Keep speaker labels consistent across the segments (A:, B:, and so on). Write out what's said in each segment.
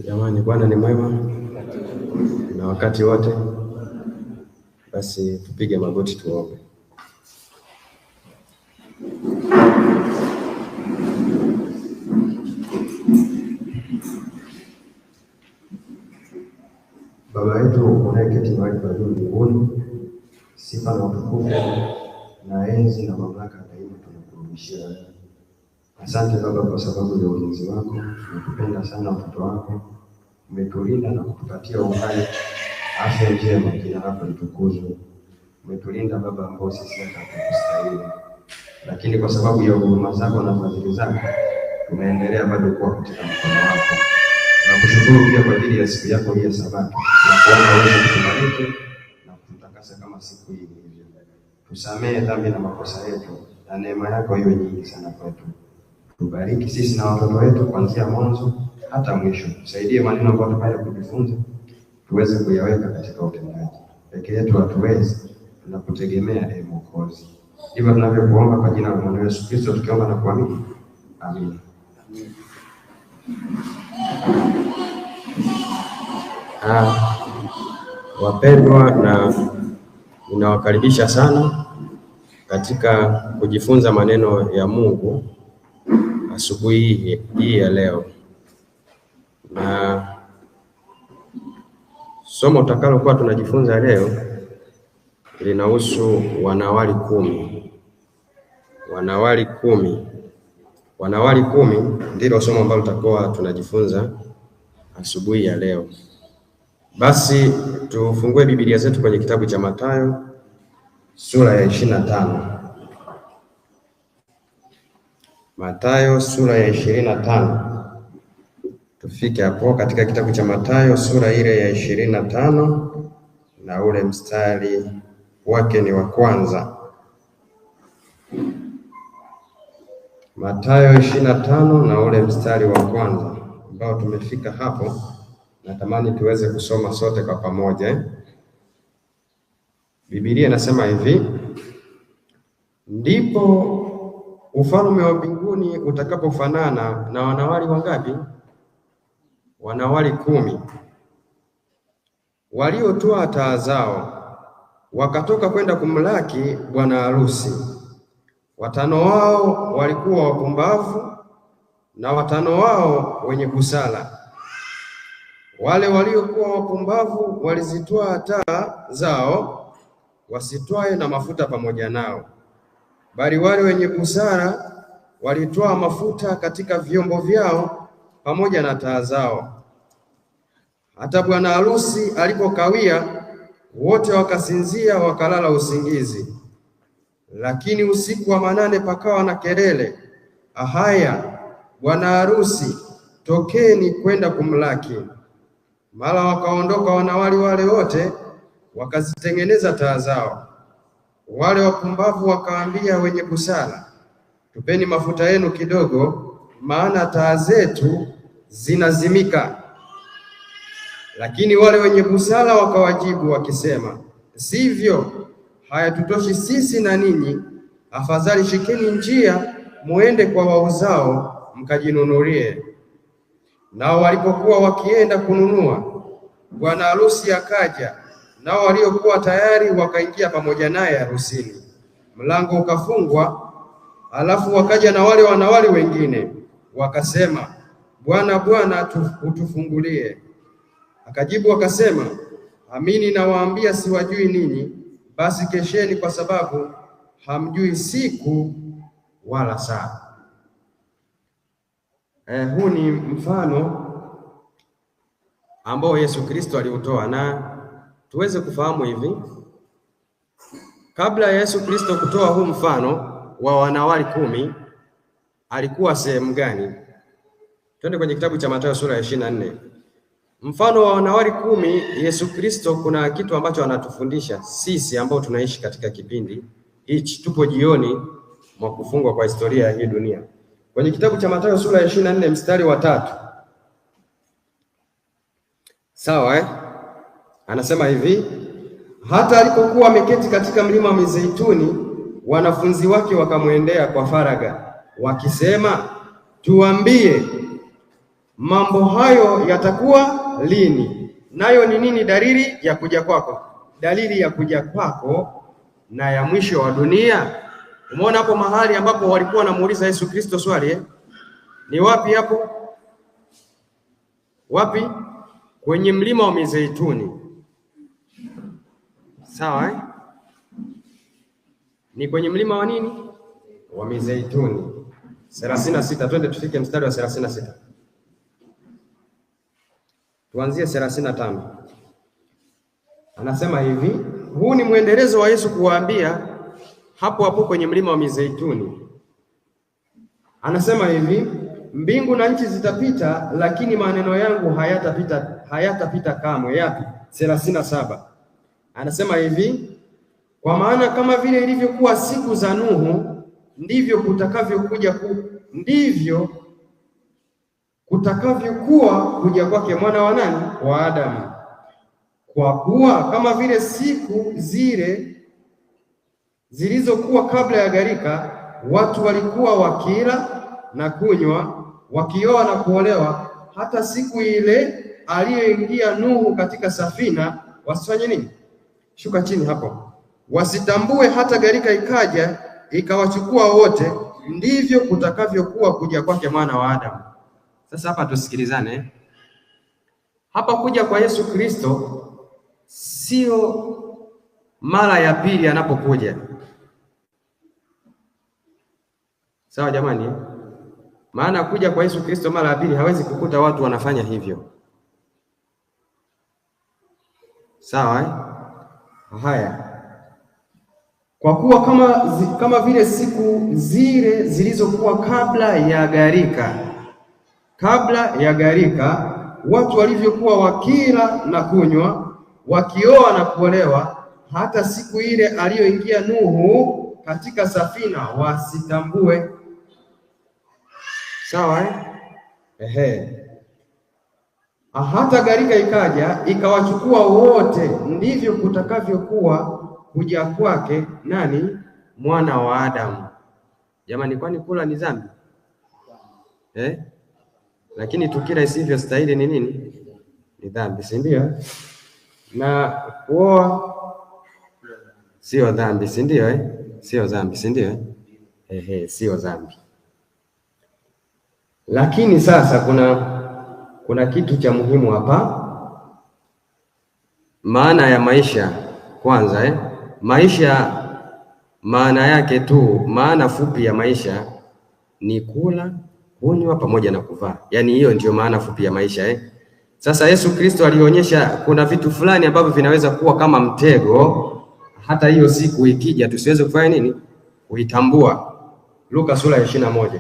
A: Jamani, Bwana ni mwema na wakati wote. Basi tupige magoti tuombe. Baba yetu unayeketi mahali pa juu mbinguni, sifa na utukufu na enzi na mamlaka daima tunakurudishia wewe. Asante Baba kwa sababu ya ulinzi wako. Tunakupenda sana watoto wako, umetulinda na kutupatia uhai, afya njema, jina lako litukuzwe. Umetulinda Baba ambao sisi hata hatukustahili, lakini kwa sababu ya huruma zako na fadhili zako tumeendelea bado kuwa katika mkono wako. Nakushukuru pia kwa ajili ya siku yako hii ya Sabato. Tunakuomba uweze kutubariki na kututakasa kama siku hii ilivyo. Tusamehe dhambi na makosa yetu, na neema yako iwe nyingi sana kwetu. Tubariki sisi na watoto wetu kuanzia mwanzo hata mwisho. Tusaidie maneno ambayo tunataka kujifunza tuweze kuyaweka katika utendaji. Peke yetu hatuwezi, tunakutegemea ee Mwokozi. Ndivyo tunavyokuomba kwa jina la Bwana Yesu Kristo tukiomba na kuamini. Amen. Wapendwa, na ninawakaribisha sana katika kujifunza maneno ya Mungu asubuhi hii ya leo. Na somo tutakalokuwa tunajifunza leo linahusu wanawali 10. Wanawali kumi ndilo somo ambalo tutakuwa tunajifunza asubuhi ya leo. Basi tufungue Biblia zetu kwenye kitabu cha Mathayo sura ya 25. Mathayo sura ya 25. Tufike hapo katika kitabu cha Mathayo sura ile ya 25 na ule mstari wake ni wa kwanza. Mathayo 25 na ule mstari wa kwanza ambao tumefika hapo, natamani tuweze kusoma sote kwa pamoja. Biblia inasema hivi: ndipo ufalme wa mbinguni utakapofanana na wanawali wangapi? Wanawali 10 waliotoa taa zao wakatoka kwenda kumlaki bwana harusi. 5 wao walikuwa wapumbavu na 5 wao wenye busara. Wale waliokuwa wapumbavu walizitoa taa zao, wasitwae na mafuta pamoja nao, bali wale wenye busara walitoa mafuta katika vyombo vyao pamoja na taa zao. Hata bwana harusi alipokawia, wote wakasinzia wakalala usingizi. Lakini usiku wa 8 pakawa na kelele, ahaya, bwana harusi, tokeni kwenda kumlaki. Mara wakaondoka wanawali wale wote, wakazitengeneza taa zao. Wale wapumbavu wakaambia wenye busara, tupeni mafuta yenu kidogo, maana taa zetu zinazimika. Lakini wale wenye busara wakawajibu wakisema, sivyo, hayatutoshi sisi na ninyi. Afadhali shikeni njia, muende kwa wauzao mkajinunulie. Nao walipokuwa wakienda kununua, bwana harusi akaja, nao waliokuwa tayari wakaingia pamoja naye harusini. Mlango ukafungwa. Alafu wakaja na wale wanawali wengine wakasema, Bwana, Bwana, utufungulie. Akajibu akasema, amini nawaambia, siwajui ninyi. Basi kesheni, kwa sababu hamjui siku wala saa. Huu ni mfano ambao Yesu Kristo aliutoa, na tuweze kufahamu hivi, kabla ya Yesu Kristo kutoa huu mfano wa wanawali 10 alikuwa sehemu gani? Twende kwenye kitabu cha Mathayo sura ya 24. Mfano wa wanawali 10, Yesu Kristo kuna kitu ambacho anatufundisha sisi ambao tunaishi katika kipindi hichi, tupo jioni mwa kufungwa kwa historia ya hii dunia. Kwenye kitabu cha Mathayo sura ya 24 mstari wa 3. Sawa Anasema hivi, hata alipokuwa ameketi katika mlima wa Mizeituni, wanafunzi wake wakamwendea kwa faraga wakisema, tuambie,
B: mambo hayo yatakuwa lini? Nayo ni nini dalili ya kuja kwako? Dalili ya kuja kwako na ya mwisho wa dunia. Umeona hapo mahali ambapo walikuwa wanamuuliza Yesu Kristo swali ni wapi hapo? Wapi? Kwenye mlima wa Mizeituni. Sawa Ni kwenye mlima wa nini? Wa Mizeituni. 36. Twende tufike mstari wa 36. Tuanzie 35. Anasema hivi, huu ni mwendelezo wa Yesu kuwaambia hapo hapo kwenye mlima wa Mizeituni. Anasema hivi, mbingu na nchi zitapita, lakini maneno yangu hayatapita kamwe. Yapi? 37. Anasema hivi, kwa maana kama vile ilivyokuwa siku za Nuhu, ndivyo kutakavyokuwa kuja kwake mwana wa nani? Wa Adamu. Kwa kuwa kama vile siku zile zilizokuwa kabla ya gharika, watu walikuwa wakila na kunywa, wakioa na kuolewa, hata siku ile aliyoingia Nuhu katika safina, wasifanye nini? Shuka chini hapo. Wasitambue hata gharika ikaja ikawachukua wote, ndivyo kutakavyokuwa kuja kwake mwana wa Adamu. Sasa hapa tusikilizane. Hapa kuja kwa Yesu Kristo sio mara ya pili anapokuja. Sawa jamani? Maana kuja kwa Yesu Kristo mara ya pili hawezi kukuta watu wanafanya hivyo. Sawa Haya. Kwa kuwa kama vile siku zile zilizokuwa kabla ya gharika, watu walivyokuwa wakila na kunywa, wakioa na kuolewa, hata siku ile aliyoingia Nuhu katika safina, wasitambue. Sawa Hata gharika ikaja ikawachukua wote, ndivyo kutakavyokuwa kuja kwake nani? Mwana wa Adamu. Jamani, kwani kula ni dhambi? Lakini tukila isivyo stahili ni nini? Ni dhambi, si ndio? Na kuoa sio dhambi, si ndio? Sio dhambi, si ndio? Sio dhambi. Lakini sasa kuna kitu cha muhimu hapa. Maana ya maisha kwanza Maisha maana yake tu, maana fupi ya maisha ni kula, kunywa pamoja na kuvaa. Yaani hiyo ndio maana fupi ya maisha Sasa Yesu Kristo alionyesha kuna vitu fulani ambavyo vinaweza kuwa kama mtego, hata hiyo siku ikija tusiweze kufanya nini? Kuitambua. Luka sura ya 21.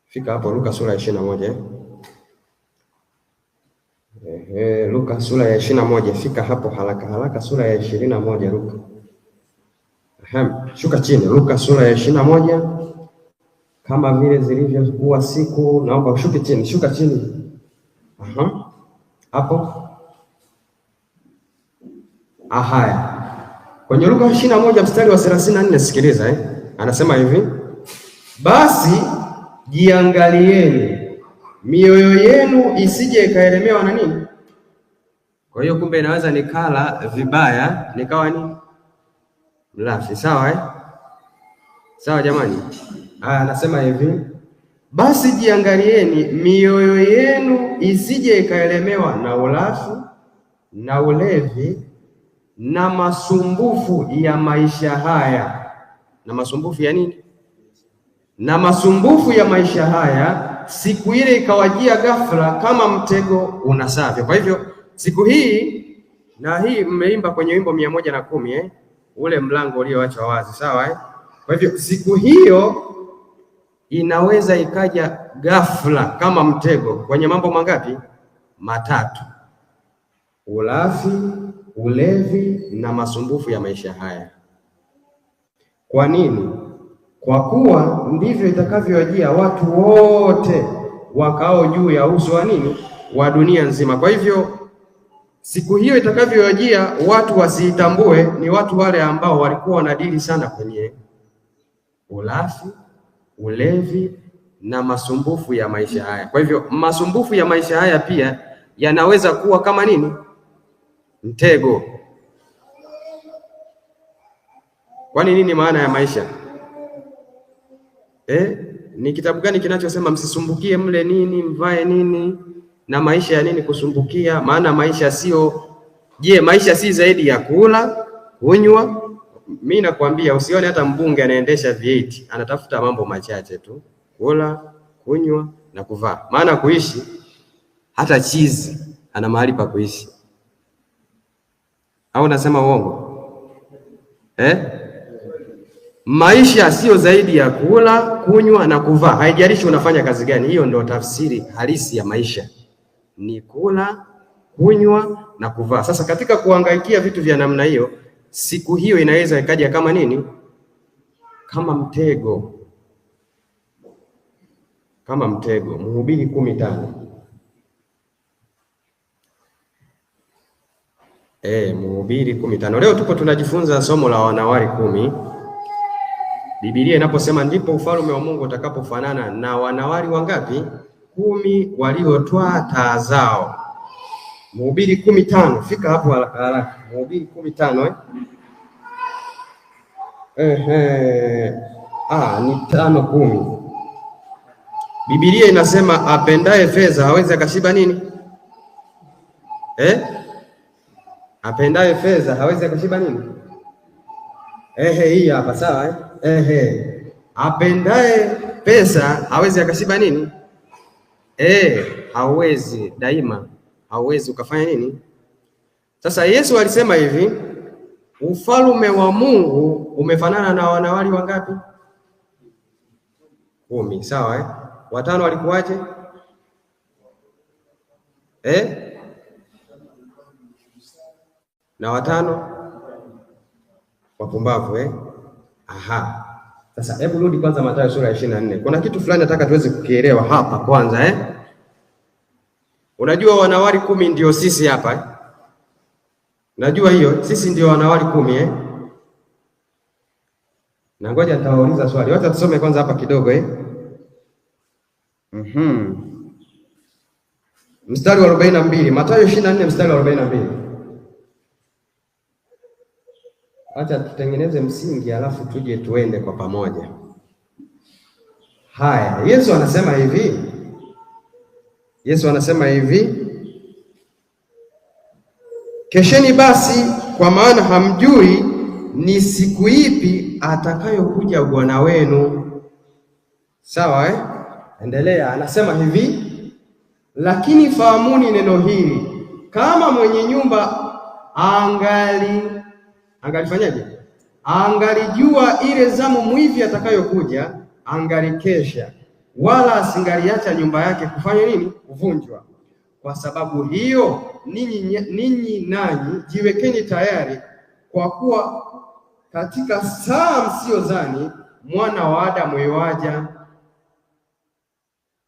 B: Fika hapo Luka sura ya 21. Luka sura ya 21, fika hapo haraka sura ya 21 Luka. Shuka chini Luka sura ya 21. Kama vile zilivyokuwa siku, naomba ushuke chini, shuka chini. Hapo. Haya. Kwenye Luka 21 mstari wa 34 sikiliza Anasema hivi, basi jiangalieni mioyo yenu isije ikaelemewa na nini? Kwa hiyo kumbe inaweza nikala vibaya nikawa nini? Mlafi. Sawa Sawa jamani? Anasema hivi, basi jiangalieni mioyo yenu isije ikaelemewa na ulafi na ulevi na masumbufu ya maisha haya. Na masumbufu ya nini? Na masumbufu ya maisha haya, siku ile ikawajia ghafla kama mtego unasavyo. Kwa hivyo siku hii, na hii mmeimba kwenye wimbo 110 ule mlango ulioachwa wazi. Sawa Kwa hivyo siku hiyo inaweza ikaja ghafla kama mtego kwenye mambo mangapi? Matatu: ulafi, ulevi na masumbufu ya maisha haya. Kwa nini? Kwa kuwa ndivyo itakavyowajia watu wote wakao juu ya uso wa nini? Wa dunia nzima. Kwa hivyo siku hiyo itakavyowajia watu wasiitambue, ni watu wale ambao walikuwa wanadili sana kwenye ulafi, ulevi na masumbufu ya maisha haya. Kwa hivyo masumbufu ya maisha haya pia yanaweza kuwa kama nini? Mtego. Kwani nini maana ya maisha? Ni kitabu gani kinachosema msisumbukie mle nini, mvae nini, na maisha ya nini kusumbukia? Maana maisha sio, maisha si zaidi ya kula, kunywa? Mimi nakwambia usione hata mbunge anaendesha V8 anatafuta mambo machache tu: kula, kunywa na kuvaa. Maana kuishi, hata chizi ana mahali pa kuishi. Au nasema uongo? Maisha sio zaidi ya kula, kunywa na kuvaa. Haijalishi unafanya kazi gani, hiyo ndio tafsiri halisi ya maisha, ni kula, kunywa na kuvaa. Sasa katika kuhangaikia vitu vya namna hiyo, siku hiyo inaweza ikaja kama nini? Kama mtego. Kama mtego. Mhubiri 10:5. Mhubiri 10:5. Leo tuko tunajifunza somo la wanawali 10. Biblia inaposema ndipo ufalme wa Mungu utakapofanana na wanawali wangapi? 10 waliotwaa taa zao. Mhubiri 10:5. Fika hapo haraka. Mhubiri 10:5 ni 5:10. Biblia inasema apendaye fedha hawezi akashiba nini? Apendaye fedha hawezi akashiba nini? Hii hapa sawa apendaye pesa hawezi akashiba nini? Hawezi, daima hawezi ukafanya nini? Sasa Yesu alisema hivi, ufalme wa Mungu umefanana na wanawali wangapi? 10, sawa 5 walikuwaje? Na 5 wapumbavu Sasa hebu rudi kwanza Mathayo sura ya 24. Kuna kitu fulani nataka tuweze kukielewa hapa kwanza Unajua wanawali 10 ndio sisi hapa Najua hiyo, sisi ndio wanawali 10 Na ngoja nitawauliza swali. Wacha tusome kwanza hapa kidogo Mstari wa 42, Mathayo 24 mstari wa 42. Acha tutengeneze msingi alafu tuje tuende kwa pamoja. Haya, Yesu anasema hivi, kesheni basi, kwa maana hamjui ni siku ipi atakayokuja Bwana wenu. Sawa Endelea, anasema hivi, lakini fahamuni neno hili, kama mwenye nyumba angalifanyaje? Angalijua ile zamu mwivi atakayokuja, angalikesha, wala asingaliacha nyumba yake kufanya nini? Kuvunjwa. Kwa sababu hiyo ninyi nanyi jiwekeni tayari, kwa kuwa katika saa msiyodhani mwana wa Adamu yuaja.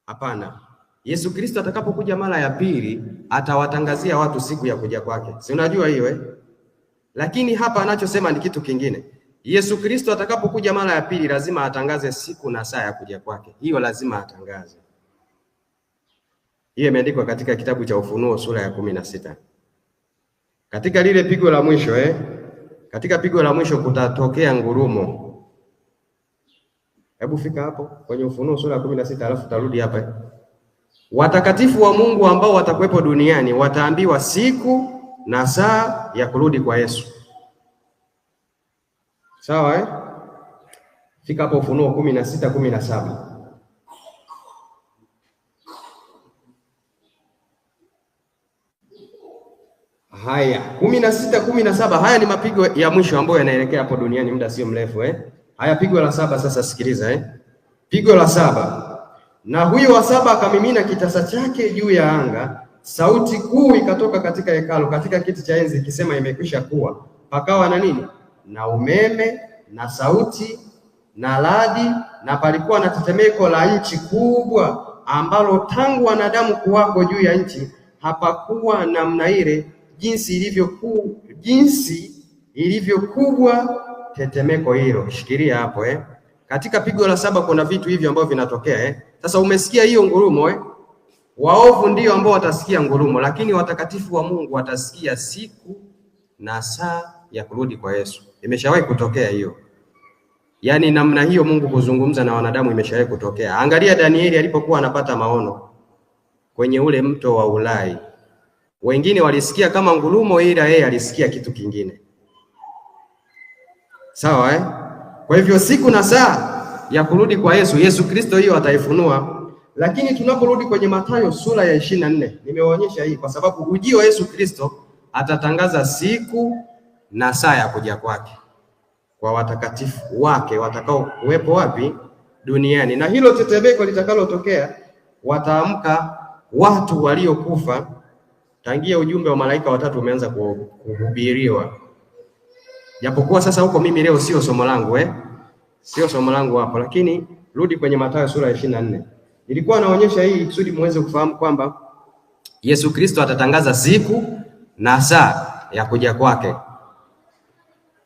B: Hapana, Yesu Kristo atakapokuja mara ya pili atawatangazia watu siku ya kuja kwake. Si unajua hiyo Lakini hapa anachosema ni kitu kingine. Yesu Kristo atakapokuja mara ya pili lazima atangaze siku na saa ya kuja kwake. Hiyo lazima atangaze. Hiyo imeandikwa katika kitabu cha Ufunuo sura ya 16. Katika lile pigo la mwisho katika pigo la mwisho kutatokea ngurumo. Hebu fika hapo kwenye Ufunuo sura ya 16 alafu tarudi hapa. Watakatifu wa Mungu ambao watakuwepo duniani wataambiwa siku na saa ya kurudi kwa Yesu. Sawa Fika hapo Ufunuo 16:17. Haya 16:17, haya ni mapigo ya mwisho ambayo yanaelekea hapo duniani muda sio mrefu Haya, pigo la 7 sasa, sikiliza Pigo la 7. Na huyo wa 7 akamimina kitasa chake juu ya anga, sauti kuu ikatoka katika hekalu, katika kiti cha enzi, ikisema, imekwisha kuwa. Pakawa na nini? Na umeme na sauti na radi, na palikuwa na tetemeko la nchi kubwa, ambalo tangu wanadamu kuwako juu ya nchi hapakuwa namna ile, jinsi ilivyokubwa tetemeko hilo. Shikilia hapo Katika pigo la saba kuna vitu hivyo ambavyo vinatokea. Sasa umesikia hiyo ngurumo Waovu ndio ambao watasikia ngurumo, lakini watakatifu wa Mungu watasikia siku na saa ya kurudi kwa Yesu. Imeshawahi kutokea hiyo. Yaani namna hiyo Mungu kuzungumza na wanadamu imeshawahi kutokea. Angalia Danieli alipokuwa anapata maono kwenye ule mto wa Ulai. Wengine walisikia kama ngurumo, ila yeye alisikia kitu kingine. Sawa Kwa hivyo siku na saa ya kurudi kwa Yesu Kristo hiyo ataifunua. Lakini tunaporudi kwenye Mathayo sura ya 24, nimewaonyesha hii kwa sababu ujio wa Yesu Kristo atatangaza siku na saa ya kuja kwake kwa watakatifu wake watakao kuwepo wapi? Duniani. Na hilo tetemeko litakalotokea, wataamka watu waliokufa tangia ujumbe wa malaika watatu umeanza kuhubiriwa. Japokuwa sasa huko mimi leo sio somo langu sio somo langu hapo, lakini rudi kwenye Mathayo sura ya 24. Nilikuwa naonyesha hii kusudi muweze kufahamu kwamba Yesu Kristo atatangaza siku na saa ya kuja kwake.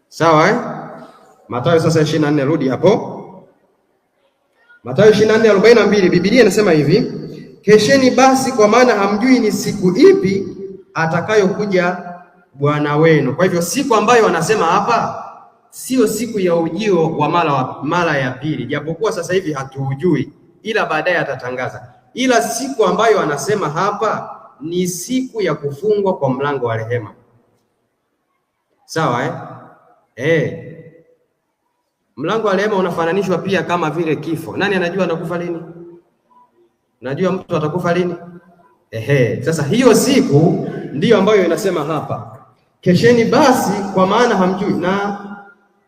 B: Sawa Mathayo sasa 24, rudi hapo. Mathayo 24:42, Biblia inasema hivi: Kesheni basi, kwa maana hamjui ni siku ipi atakayokuja Bwana wenu. Kwa hivyo siku ambayo wanasema hapa sio siku ya ujio wa mara ya pili, japokuwa sasa hivi hatuujui, ila baadaye atatangaza. Ila siku ambayo anasema hapa ni siku ya kufungwa kwa mlango wa rehema. Sawa Mlango wa rehema unafananishwa pia kama vile kifo. Nani anajua anakufa lini? Najua mtu atakufa lini? Sasa hiyo siku ndiyo ambayo inasema hapa, kesheni basi kwa maana hamjui. Na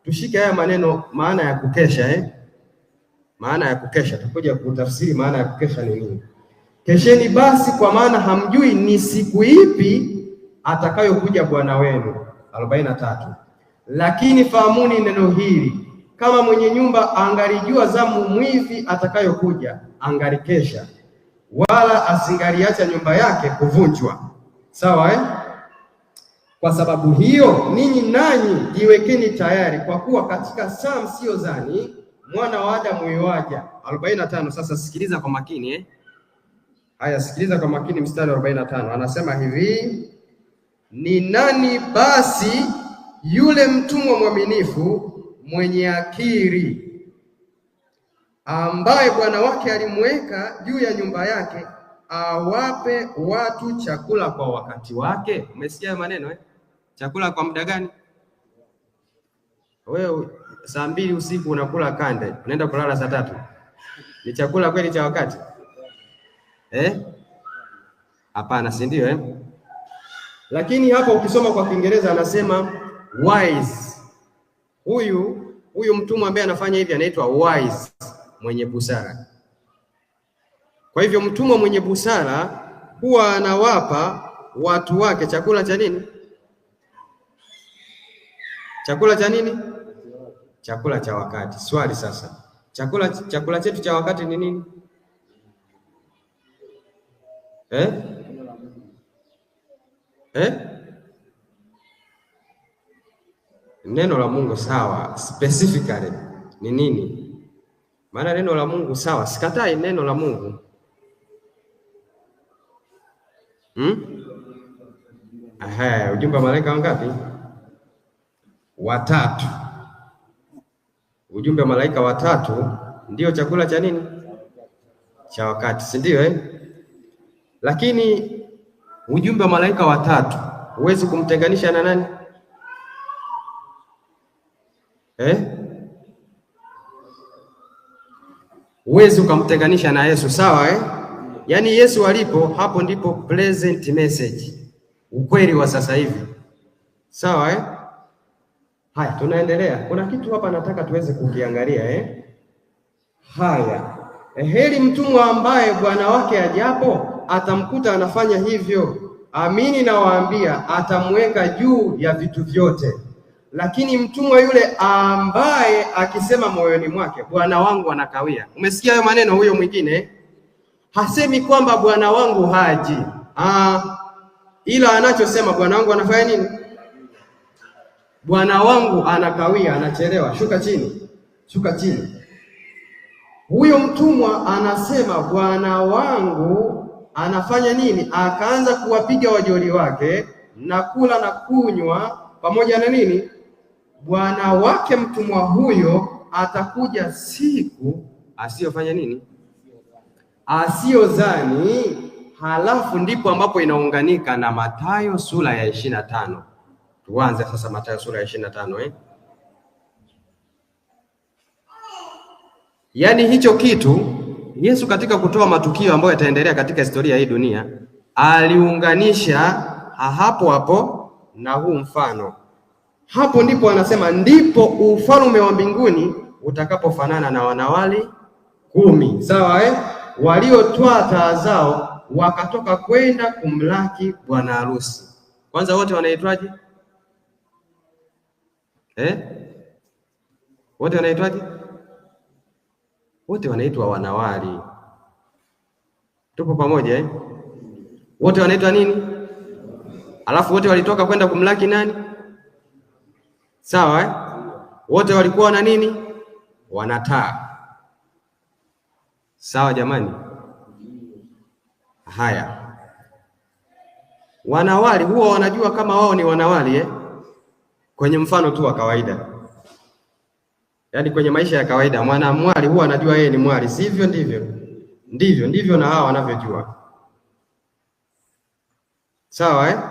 B: tushike haya maneno, maana ya kukesha maana ya kukesha, tutakuja kutafsiri maana ya kukesha ni nini. Kesheni basi kwa maana hamjui ni siku ipi atakayokuja Bwana wenu. 43. Lakini fahamuni neno hili, kama mwenye nyumba angalijua zamu mwivi atakayokuja, angalikesha, wala asingaliacha nyumba yake kuvunjwa. Sawa Kwa sababu hiyo ninyi nanyi jiwekeni tayari, kwa kuwa katika saa msiyozani Mwana wa Adamu yuaja. 45. Sasa sikiliza kwa makini Haya, sikiliza kwa makini mstari wa 45. Anasema hivi: ni nani basi yule mtumwa mwaminifu mwenye akili, ambaye bwana wake alimweka juu ya nyumba yake, awape watu chakula kwa wakati wake? Umesikia maneno Chakula kwa muda gani? Wewe saa 2 usiku unakula kande, unaenda kulala saa 3. Ni chakula kweli cha wakati? Hapana, si ndio Lakini hapa ukisoma kwa Kiingereza anasema wise. Huyu mtumwa ambaye anafanya hivi anaitwa wise, mwenye busara. Kwa hivyo mtumwa mwenye busara huwa anawapa watu wake chakula cha nini? Chakula cha nini? Chakula cha wakati. Swali sasa, chakula chetu cha wakati ni nini? Neno la Mungu. Sawa, specifically ni nini? Maana neno la Mungu sawa, sikatai neno la Mungu. Ujumbe wa malaika wangapi? Watatu. Ujumbe wa malaika watatu ndio chakula cha nini? Cha wakati, si ndio Lakini ujumbe wa malaika watatu huwezi kumtenganisha na nani? Huwezi ukamtenganisha na Yesu, sawa Yaani Yesu alipo, hapo ndipo present message, ukweli wa sasa hivi, sawa Haya, tunaendelea. Kuna kitu hapa nataka tuweze kukiangalia Haya, heri mtumwa ambaye bwana wake ajapo atamkuta anafanya hivyo. Amini nawaambia, atamweka juu ya vitu vyote. Lakini mtumwa yule ambaye akisema moyoni mwake, bwana wangu anakawia. Umesikia hayo maneno? Huyo mwingine hasemi kwamba bwana wangu haji, ila anachosema bwana wangu anafanya nini? Bwana wangu anakawia, anachelewa. Shuka chini. Huyo mtumwa anasema bwana wangu anafanya nini? Akaanza kuwapiga wajoli wake na kula na kunywa pamoja na nini? Bwana wake mtumwa huyo atakuja siku asiyofanya nini? Asiyozani. Halafu ndipo ambapo inaunganika na Mathayo sura ya 25. Tuanze sasa Mathayo sura ya 25 Yaani hicho kitu Yesu katika kutoa matukio ambayo yataendelea katika historia hii dunia aliunganisha hapo hapo na huu mfano. Hapo ndipo anasema ndipo ufalme wa mbinguni utakapofanana na wanawali 10, sawa waliotwaa taa zao wakatoka kwenda kumlaki bwana harusi. Kwanza wote wanaitwaje? Wote wanaitwaje? Wote wanaitwa wanawali. Tupo pamoja Wote wanaitwa nini? Alafu wote walitoka kwenda kumlaki nani? Sawa Wote walikuwa na nini? Wanataa. Sawa jamani? Haya. Wanawali huwa wanajua kama wao ni wanawali kwenye mfano tu wa kawaida. Yaani kwenye maisha ya kawaida mwanamwali huwa anajua yeye ni mwali, sivyo? Ndivyo na hao wanavyojua. Sawa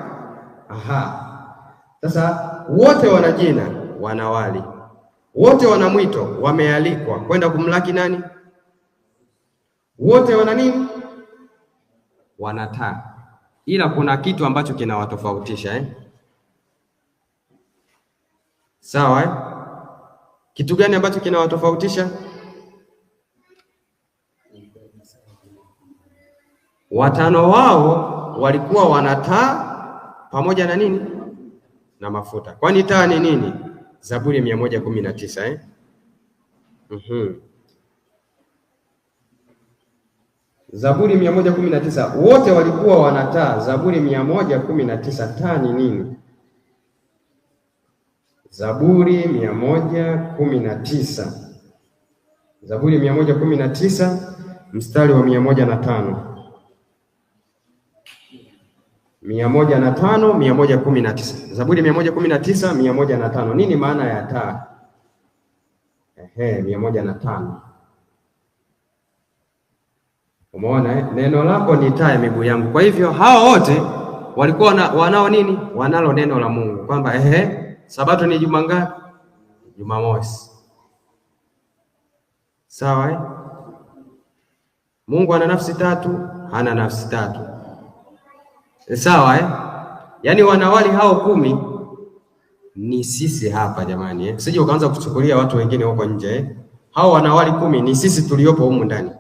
B: Sasa wote wana jina wanawali. Wote wana mwito, wamealikwa kwenda kumlaki nani? Wote wana nini? Wanataa. Ila kuna kitu ambacho kinawatofautisha Sawa Kitu gani ambacho kinawatofautisha? Watano wao walikuwa wanataa pamoja na nini? Na mafuta. Kwani taa ni nini? Zaburi 119 Zaburi 119 wote walikuwa wanataa. Zaburi 119 taa ni nini? Zaburi 119 Zaburi 119 mstari wa 105 119 Zaburi 119 105. Nini maana ya taa? 105. Umeona neno lako ni taa ya miguu yangu. Kwa hivyo hao wote walikuwa wanao nini? Wanalo neno la Mungu kwamba Sabato ni juma ngapi? Jumamosi. Sawa Mungu ana nafsi tatu? Hana nafsi tatu. Sawa Yaani wanawali hao 10 ni sisi hapa jamani Sije ukaanza kuchukulia watu wengine huko nje Hao wanawali 10 ni sisi tuliopo humu ndani.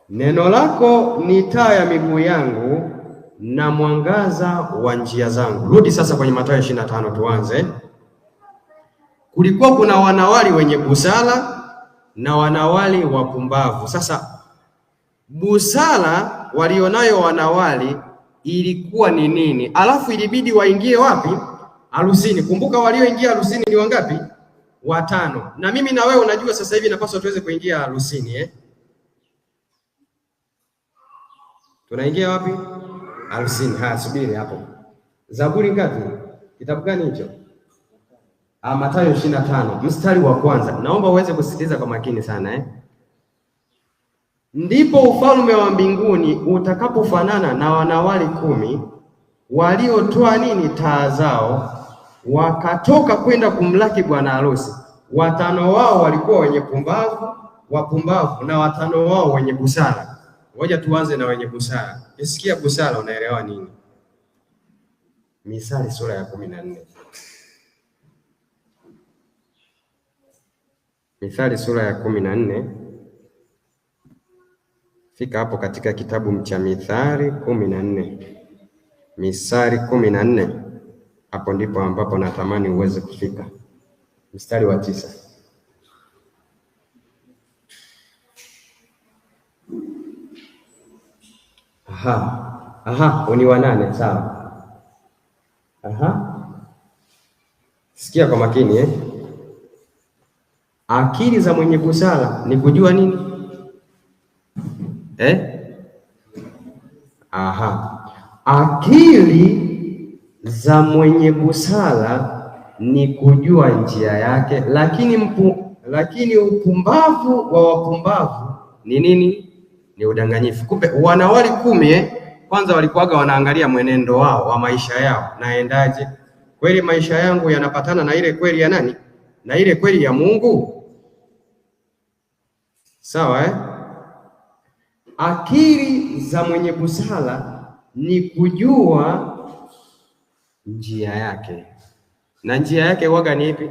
B: Neno lako ni taa ya miguu yangu na mwangaza wa njia zangu. Rudi sasa kwenye Mathayo 25 tuanze. Kulikuwa kuna wanawali wenye busara na wanawali wapumbavu. Sasa busara walionayo wanawali ilikuwa ni nini? Alafu ilibidi waingie wapi? Harusini. Kumbuka walioingia harusini ni wangapi? 5. Na mimi na wewe unajua sasa hivi napaswa tuweze kuingia harusini Tunaingia wapi? Harusini. Subiri hapo. Zaburi ngapi? Kitabu gani hicho? Mathayo 25 mstari wa kwanza. Naomba uweze kusikiliza kwa makini sana Ndipo ufalme wa mbinguni utakapofanana na wanawali 10 waliotoa nini? Taa zao wakatoka kwenda kumlaki bwana harusi. 5 wao walikuwa wenye wapumbavu na 5 wao wenye busara. Ngoja tuanze na wenye busara. Ukisikia busara unaelewa nini? Misali sura ya 14. Mithali sura ya 14. Fika hapo katika kitabu cha Mithali 14. Mithali 14. Hapo ndipo ambapo natamani uweze kufika. Mstari wa 9. Ni wa 8, sawa. Sikia kwa makini Akili za mwenye busara ni kujua nini? Akili za mwenye busara ni kujua njia yake, lakini upumbavu wa wapumbavu ni nini? Ni udanganyifu. Kumbe wanawali 10 kwanza walikuwaga wanaangalia mwenendo wao wa maisha yao, naendaje? Kweli maisha yangu yanapatana na ile kweli ya nani? Na ile kweli ya Mungu? Sawa Akili za mwenye busara ni kujua njia yake, na njia yake waga ni ipi?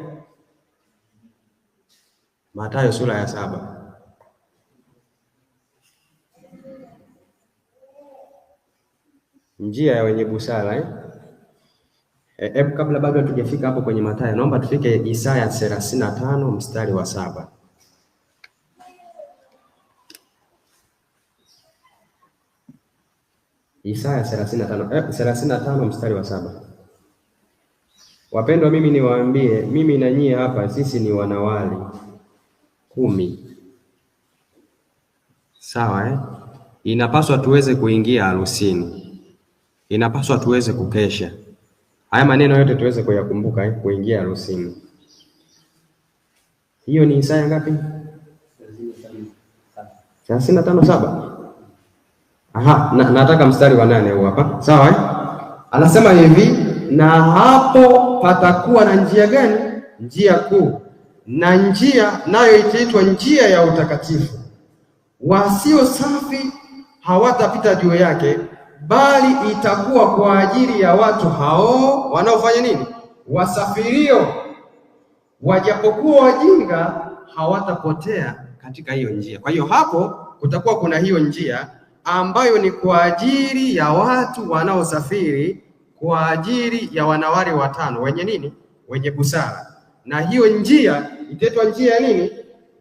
B: Mathayo sura ya 7. Njia ya wenye busara Hebu kabla bado hatujafika hapo kwenye Mathayo, naomba tufike Isaya 35 mstari wa 7. Isaya 35 mstari wa 7. Wapendwa, mimi niwaambie, mimi na nyie hapa sisi ni wanawali 10. Sawa Inapaswa tuweze kuingia harusini, inapaswa tuweze kukesha. Haya maneno yote tuweze kuyakumbuka kuingia harusini. Hiyo ni Isaya ngapi? 35:7. Nataka mstari wa 8 huu hapa. Sawa Anasema hivi, na hapo patakuwa na njia gani? Njia kuu, na njia nayo itaitwa njia ya utakatifu. Wasio safi hawatapita juu yake, bali itakuwa kwa ajili ya watu hao wanaofanya nini? Wasafirio. Wajapokuwa wajinga, hawatapotea katika hiyo njia. Kwa hiyo hapo kutakuwa kuna hiyo njia ambayo ni kwa ajili ya watu wanaosafiri, kwa ajili ya wanawali 5 wenye nini? Wenye busara. Na hiyo njia itaitwa njia ya nini?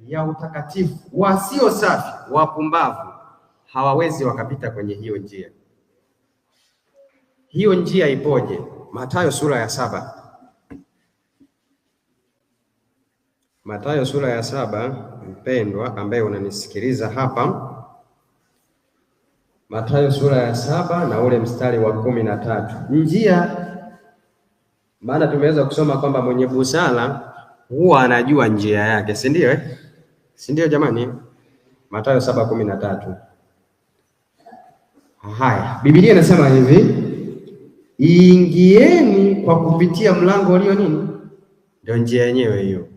B: Ya utakatifu. Wasio safi, wapumbavu, hawawezi wakapita kwenye hiyo njia. Hiyo njia ipoje? Mathayo sura ya 7. Mathayo sura ya 7, mpendwa ambaye unanisikiliza hapa. Mathayo sura ya 7 na ule mstari wa 13. Njia, maana tumeweza kusoma kwamba mwenye busara huwa anajua njia yake, si ndio Si ndio jamani? Mathayo 7:13. Haya, Biblia inasema hivi, ingieni kwa kupitia mlango ulio nini? Ndio njia yenyewe hiyo.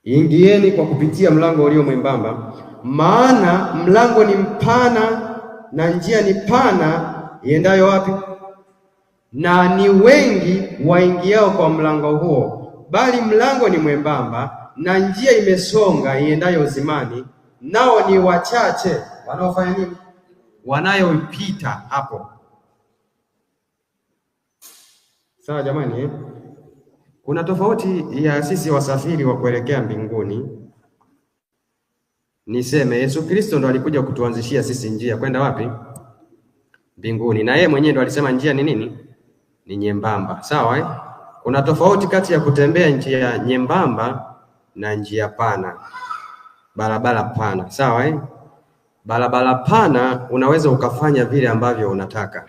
B: Ingieni kwa kupitia mlango ulio mwembamba, maana mlango ni mpana na njia ni pana iendayo wapi? Na ni wengi waingiao kwa mlango huo, bali mlango ni mwembamba na njia imesonga iendayo uzimani, nao ni wachache wanaofanya nini? Wanayopita hapo. Sawa jamani Kuna tofauti ya sisi wasafiri wa kuelekea mbinguni. Niseme Yesu Kristo ndo alikuja kutuanzishia sisi njia kwenda wapi? Mbinguni. Na yeye mwenyewe ndo alisema njia ni nini? Ni nyembamba. Sawa Kuna tofauti kati ya kutembea njia nyembamba na njia pana, barabara pana. Sawa Barabara pana unaweza ukafanya vile ambavyo unataka,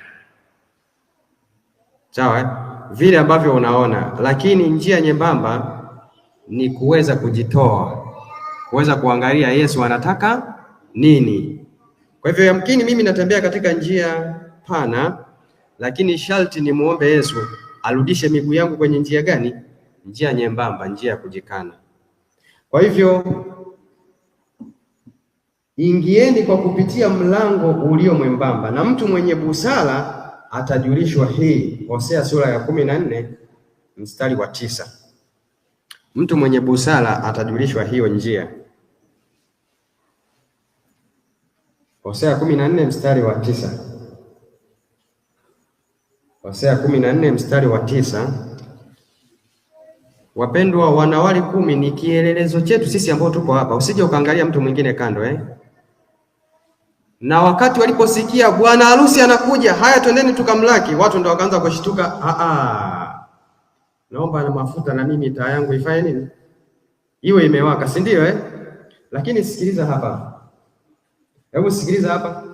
B: sawa vile ambavyo unaona, lakini njia nyembamba ni kuweza kujitoa, kuweza kuangalia Yesu anataka nini. Kwa hivyo yamkini mimi natembea katika njia pana, lakini sharti ni muombe Yesu arudishe miguu yangu kwenye njia gani? Njia nyembamba, njia ya kujikana. Kwa hivyo ingieni kwa kupitia mlango ulio mwembamba, na mtu mwenye busara atajulishwa hii. Hosea sura ya 14 mstari wa 9. Mtu mwenye busara atajulishwa hiyo njia. Hosea 14 mstari wa 9. Hosea 14 mstari wa 9. Wapendwa, wanawali 10 ni kielelezo chetu sisi ambao tupo hapa. Usije ukaangalia mtu mwingine kando Na wakati waliposikia bwana harusi anakuja, haya twendeni tukamlaki, watu ndio wakaanza kushtuka. naomba na mafuta na mimi taa yangu ifanye nini? Iwe imewaka, si ndio Lakini sikiliza hapa. Hebu sikiliza hapa.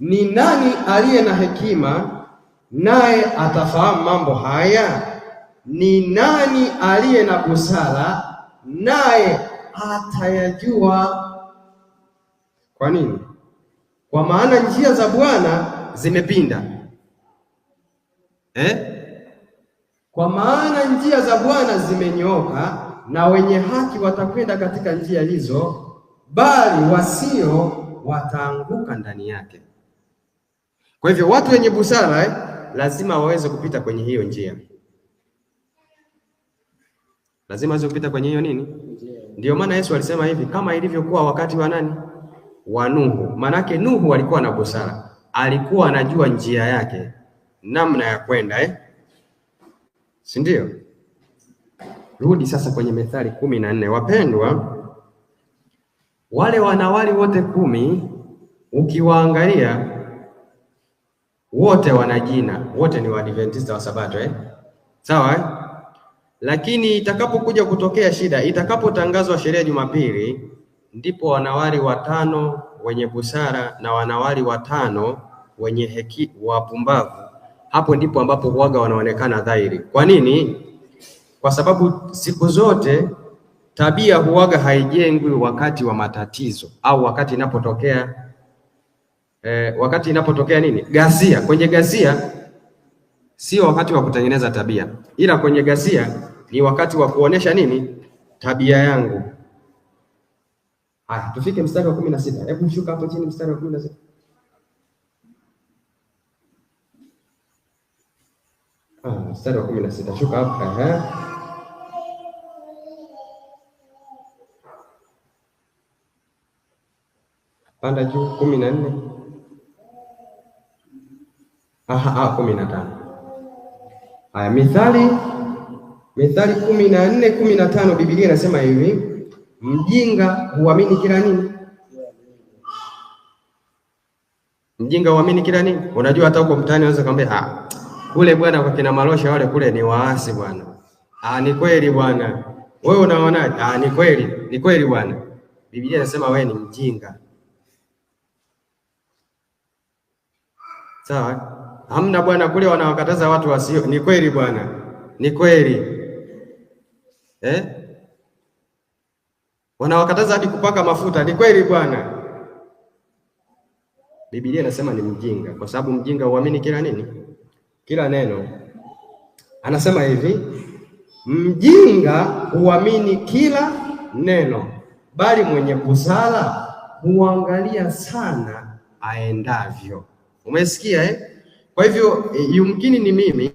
B: Ni nani aliye na hekima naye atafahamu mambo haya? Ni nani aliye na busara naye atayajua? Kwa nini? Kwa maana njia za Bwana zimepinda. Kwa maana njia za Bwana zimenyooka, na wenye haki watakwenda katika njia hizo, bali wasio wataanguka ndani yake. Kwa hivyo watu wenye busara lazima waweze kupita kwenye hiyo njia. Lazima waweze kupita kwenye hiyo nini? Ndio maana Yesu alisema hivi, kama ilivyokuwa wakati wa nani? Wa Nuhu. Manake Nuhu alikuwa na busara, alikuwa anajua njia yake, namna ya kwenda si ndio? Rudi sasa kwenye Methali 14. Wapendwa, wale wanawali wote 10 ukiwaangalia wote wana jina, wote ni Waadventista wa Sabato sawa Lakini itakapokuja kutokea shida, itakapotangazwa sherehe Jumapili, ndipo wanawali 5 wenye busara na wanawali 5 wenye wapumbavu, hapo ndipo ambapo huaga wanaonekana dhahiri. Kwa nini? Kwa sababu siku zote tabia huaga haijengwi wakati wa matatizo au wakati inapotokea nini? Ghasia. Kwenye ghasia sio wakati wa kutengeneza tabia, ila kwenye ghasia ni wakati wa kuonesha nini? Tabia yangu. Haya, tufike mstari wa 16. Hebu shuka hapo chini, mstari wa 16. Mstari wa 16. Shuka hapo. Panda juu 14. 15. Haya, Mithali 14:15 Biblia inasema hivi, mjinga huamini kila nini? Mjinga huamini kila nini? Unajua hata huko mtaani unaweza kumwambia kule bwana kwa kina Malosha wale kule ni waasi bwana. Ni kweli bwana. Wewe unaonaje? Ni kweli bwana. Biblia inasema wewe ni mjinga. Sawa? Hamna bwana kule wanawakataza watu wasio. Ni kweli bwana. Ni kweli. Wanawakataza hadi kupaka mafuta. Ni kweli bwana. Biblia inasema ni mjinga, kwa sababu mjinga huamini kila nini? Kila neno. Anasema hivi, mjinga huamini kila neno, bali mwenye busara huangalia sana aendavyo. Umesikia Kwa hivyo yumkini ni mimi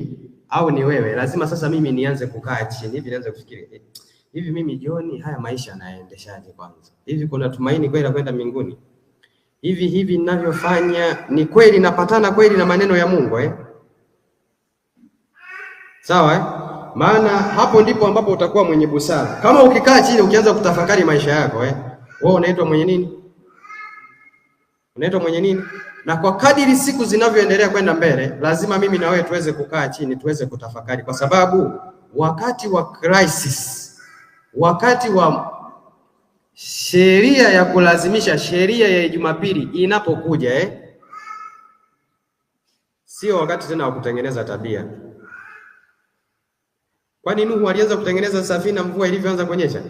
B: au ni wewe, lazima sasa mimi nianze kukaa chini hivi, nianze kufikiri hivi, mimi John, haya maisha yanaendeshaje kwanza? Hivi kuna tumaini kweli la kwenda mbinguni? Hivi ninavyofanya ni kweli napatana kweli na maneno ya Mungu Sawa Maana hapo ndipo ambapo utakuwa mwenye busara. Kama ukikaa chini ukianza kutafakari maisha yako wewe unaitwa mwenye nini? Unaitwa mwenye nini? Na kwa kadiri siku zinavyoendelea kwenda mbele, lazima mimi na wewe tuweze kukaa chini, tuweze kutafakari, kwa sababu wakati wa crisis, wakati wa sheria ya kulazimisha, sheria ya Jumapili inapokuja sio wakati tena wa kutengeneza tabia. Kwani Nuhu alianza kutengeneza safina mvua ilivyoanza kunyesha?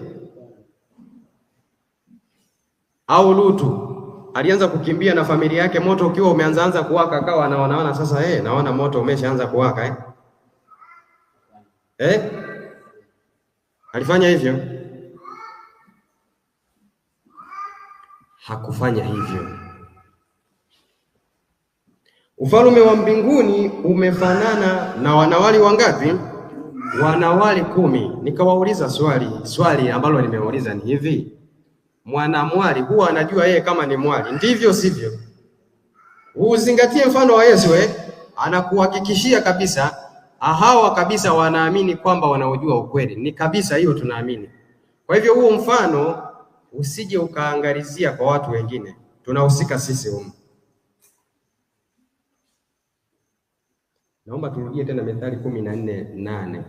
B: Au Lutu alianza kukimbia na familia yake moto ukiwa umeanza kuwaka, akawa anaona sasa naona moto umeshaanza kuwaka Alifanya hivyo? Hakufanya hivyo. Ufalme wa mbinguni umefanana na wanawali wangapi? Wanawali 10. Nikawauliza swali ambalo nimeuliza ni hivi, mwanamwali huwa anajua yeye kama ni mwali, ndivyo sivyo? Uzingatie mfano wa Yesu anakuhakikishia kabisa, hawa kabisa wanaamini kwamba wanaojua ukweli. Ni kabisa hiyo tunaamini. Kwa hivyo huo mfano usije ukaangalizia kwa watu wengine, tunahusika sisi humu. Naomba turudie tena Methali 14:8.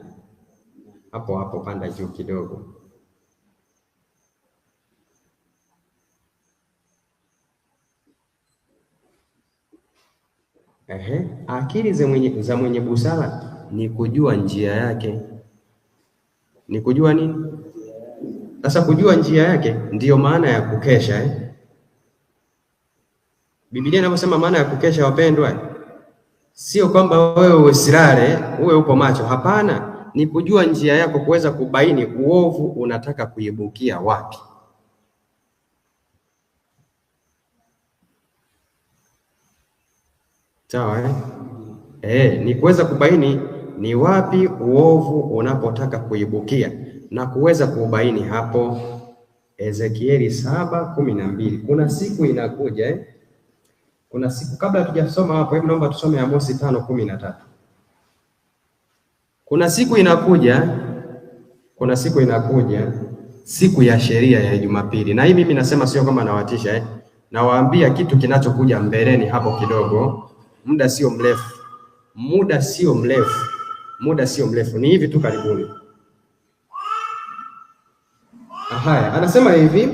B: hapo hapo, panda juu kidogo. Akili za mwenye busara ni kujua njia yake. Ni kujua nini? Sasa kujua njia yake ndiyo maana ya kukesha. Biblia inaposema maana ya kukesha, wapendwa, sio kwamba wewe usilale uwe upo macho. Hapana, ni kujua njia yako, kuweza kubaini uovu unataka kuibukia wapi. Sawa ni kuweza kubaini ni wapi uovu unapotaka kuibukia na kuweza kuubaini hapo. Ezekieli 7:12. Kuna siku inakuja Kuna siku, kabla hatujasoma hapo, hebu naomba tusome Amosi 5:13. Kuna siku inakuja, siku ya sheria ya Jumapili. Na hii mimi nasema sio kama nawatisha nawaambia kitu kinachokuja mbeleni hapo kidogo. Muda sio mrefu, ni hivi tu karibuni. Haya, anasema hivi: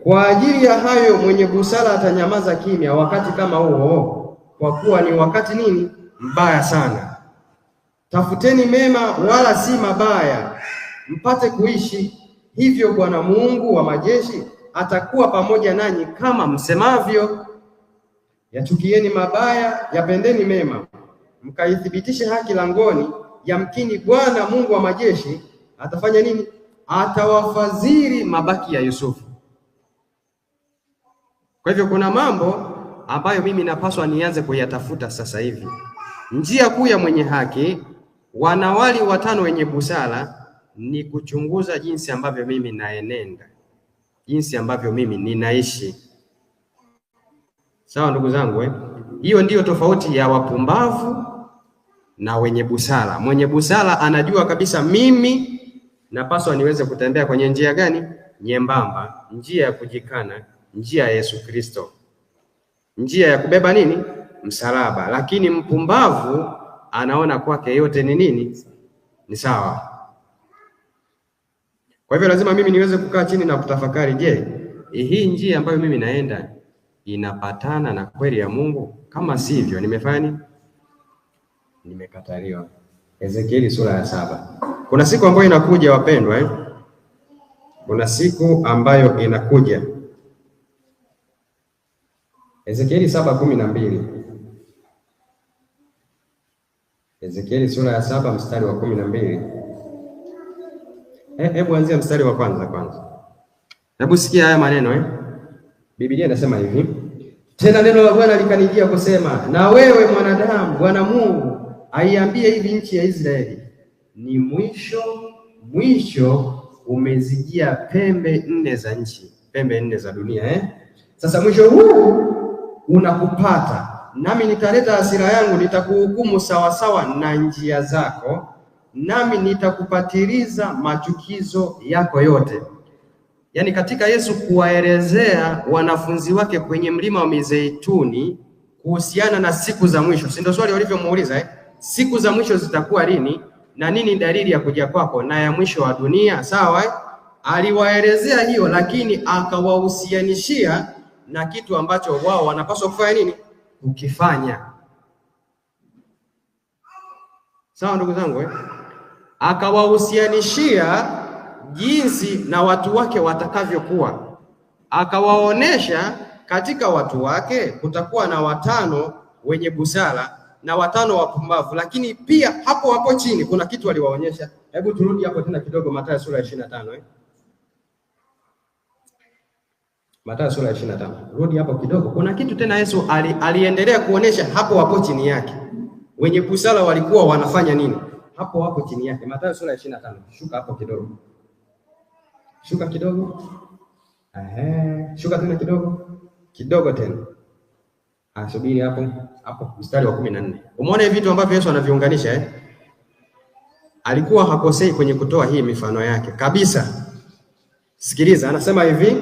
B: kwa ajili ya hayo mwenye busara atanyamaza kimya wakati kama huo, kwa kuwa ni wakati nini? Mbaya sana. Tafuteni mema wala si mabaya, mpate kuishi. Hivyo Bwana Mungu wa majeshi atakuwa pamoja nanyi kama msemavyo. Yachukieni mabaya, yapendeni mema, mkaithibitishe haki langoni. Yamkini Bwana Mungu wa majeshi atafanya nini? Atawafadhili mabaki ya Yusufu. Kwa hivyo kuna mambo ambayo mimi napaswa nianze kuyatafuta sasa hivi. Njia kuu ya mwenye haki, wanawali 5 wenye busara, ni kuchunguza jinsi ambavyo mimi naenenda, jinsi ambavyo mimi ninaishi. Sawa ndugu zangu Hiyo ndiyo tofauti ya wapumbavu na wenye busara. Mwenye busara anajua kabisa mimi napaswa niweze kutembea kwenye njia gani? Nyembamba, njia ya kujikana, njia ya Yesu Kristo, njia ya kubeba nini? Msalaba. Lakini mpumbavu anaona kwake yote ni nini? Ni sawa. Kwa hivyo lazima mimi niweze kukaa chini na kutafakari, je, hii njia ambayo mimi naenda inapatana na kweli ya Mungu? Kama sivyo, nimefanya nini? Nimekataliwa. Ezekieli sura ya 7. Kuna siku ambayo inakuja wapendwa, kuna siku ambayo inakuja. Ezekieli 7:12. Ezekieli sura ya 7 mstari wa 12. Hebu anzia mstari wa kwanza. Hebu sikia haya maneno Biblia inasema hivi: tena neno la Bwana likanijia kusema, na wewe mwanadamu, Bwana Mungu aiambie hivi nchi ya Israeli, ni mwisho umezijia pembe 4 za nchi, pembe 4 za dunia Sasa mwisho huu unakupata, nami nitaleta hasira yangu, nitakuhukumu sawasawa na njia zako, nami nitakupatiliza machukizo yako yote. Yaani katika Yesu kuwaelezea wanafunzi wake kwenye mlima wa Mizeituni kuhusiana na siku za mwisho. Si ndio swali walivyomuuliza siku za mwisho zitakuwa lini na nini dalili ya kuja kwako na ya mwisho wa dunia? Sawa aliwaelezea hiyo, lakini akawahusianishia na kitu ambacho wao wanapaswa kufanya nini? Ukifanya. Sawa ndugu zangu akawahusianishia jinsi na watu wake watakavyokuwa. Akawaonesha katika watu wake kutakuwa na 5 wenye busara na 5 wapumbavu, lakini pia hapo chini kuna kitu aliwaonyesha. Hebu turudi hapo tena kidogo, Mathayo sura ya 25 Mathayo sura ya 25. Rudi hapo kidogo. Kuna kitu tena Yesu aliendelea kuonesha hapo chini yake. Wenye busara walikuwa wanafanya nini? Hapo chini yake. Mathayo sura ya 25. Shuka hapo kidogo. Shuka kidogo. Shuka tena kidogo tena. Subiri hapo mstari wa 14. Umeona vitu ambavyo Yesu anaviunganisha Alikuwa hakosei kwenye kutoa hii mifano yake kabisa. Sikiliza, anasema hivi: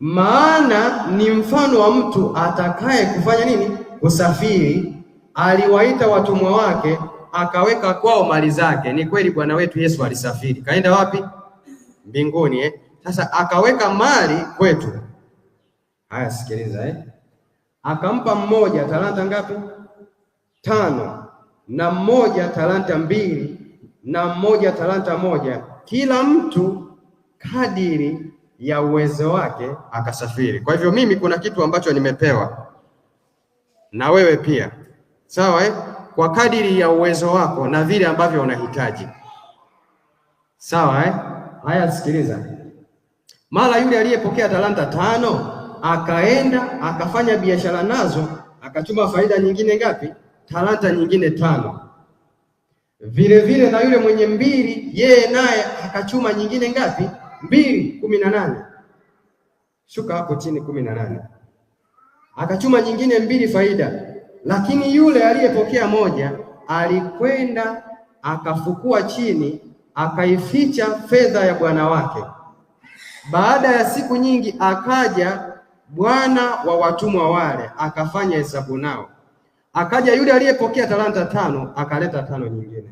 B: maana ni mfano wa mtu atakaye kufanya nini? Kusafiri. Aliwaita watumwa wake akaweka kwao mali zake. Ni kweli Bwana wetu Yesu alisafiri, kaenda wapi? Mbinguni. Sasa akaweka mali kwetu. Haya, sikiliza akampa mmoja talanta ngapi? 5, na mmoja talanta 2, na mmoja talanta 1, kila mtu kadiri ya uwezo wake akasafiri. Kwa hivyo mimi kuna kitu ambacho nimepewa na wewe pia, sawa kwa kadiri ya uwezo wako na vile ambavyo unahitaji, sawa Haya, sikiliza. Mara yule aliyepokea talanta 5 akaenda akafanya biashara nazo, akachuma faida nyingine ngapi? Talanta nyingine 5. Vile vile na yule mwenye 2, yeye naye akachuma nyingine ngapi? 2, 18. Shuka hapo chini, 18. Akachuma nyingine 2 faida. Lakini yule aliyepokea 1 alikwenda akafukua chini, akaificha fedha ya bwana wake. Baada ya siku nyingi akaja bwana wa watumwa wale, akafanya hesabu nao. Akaja yule aliyepokea talanta 5 akaleta 5 nyingine,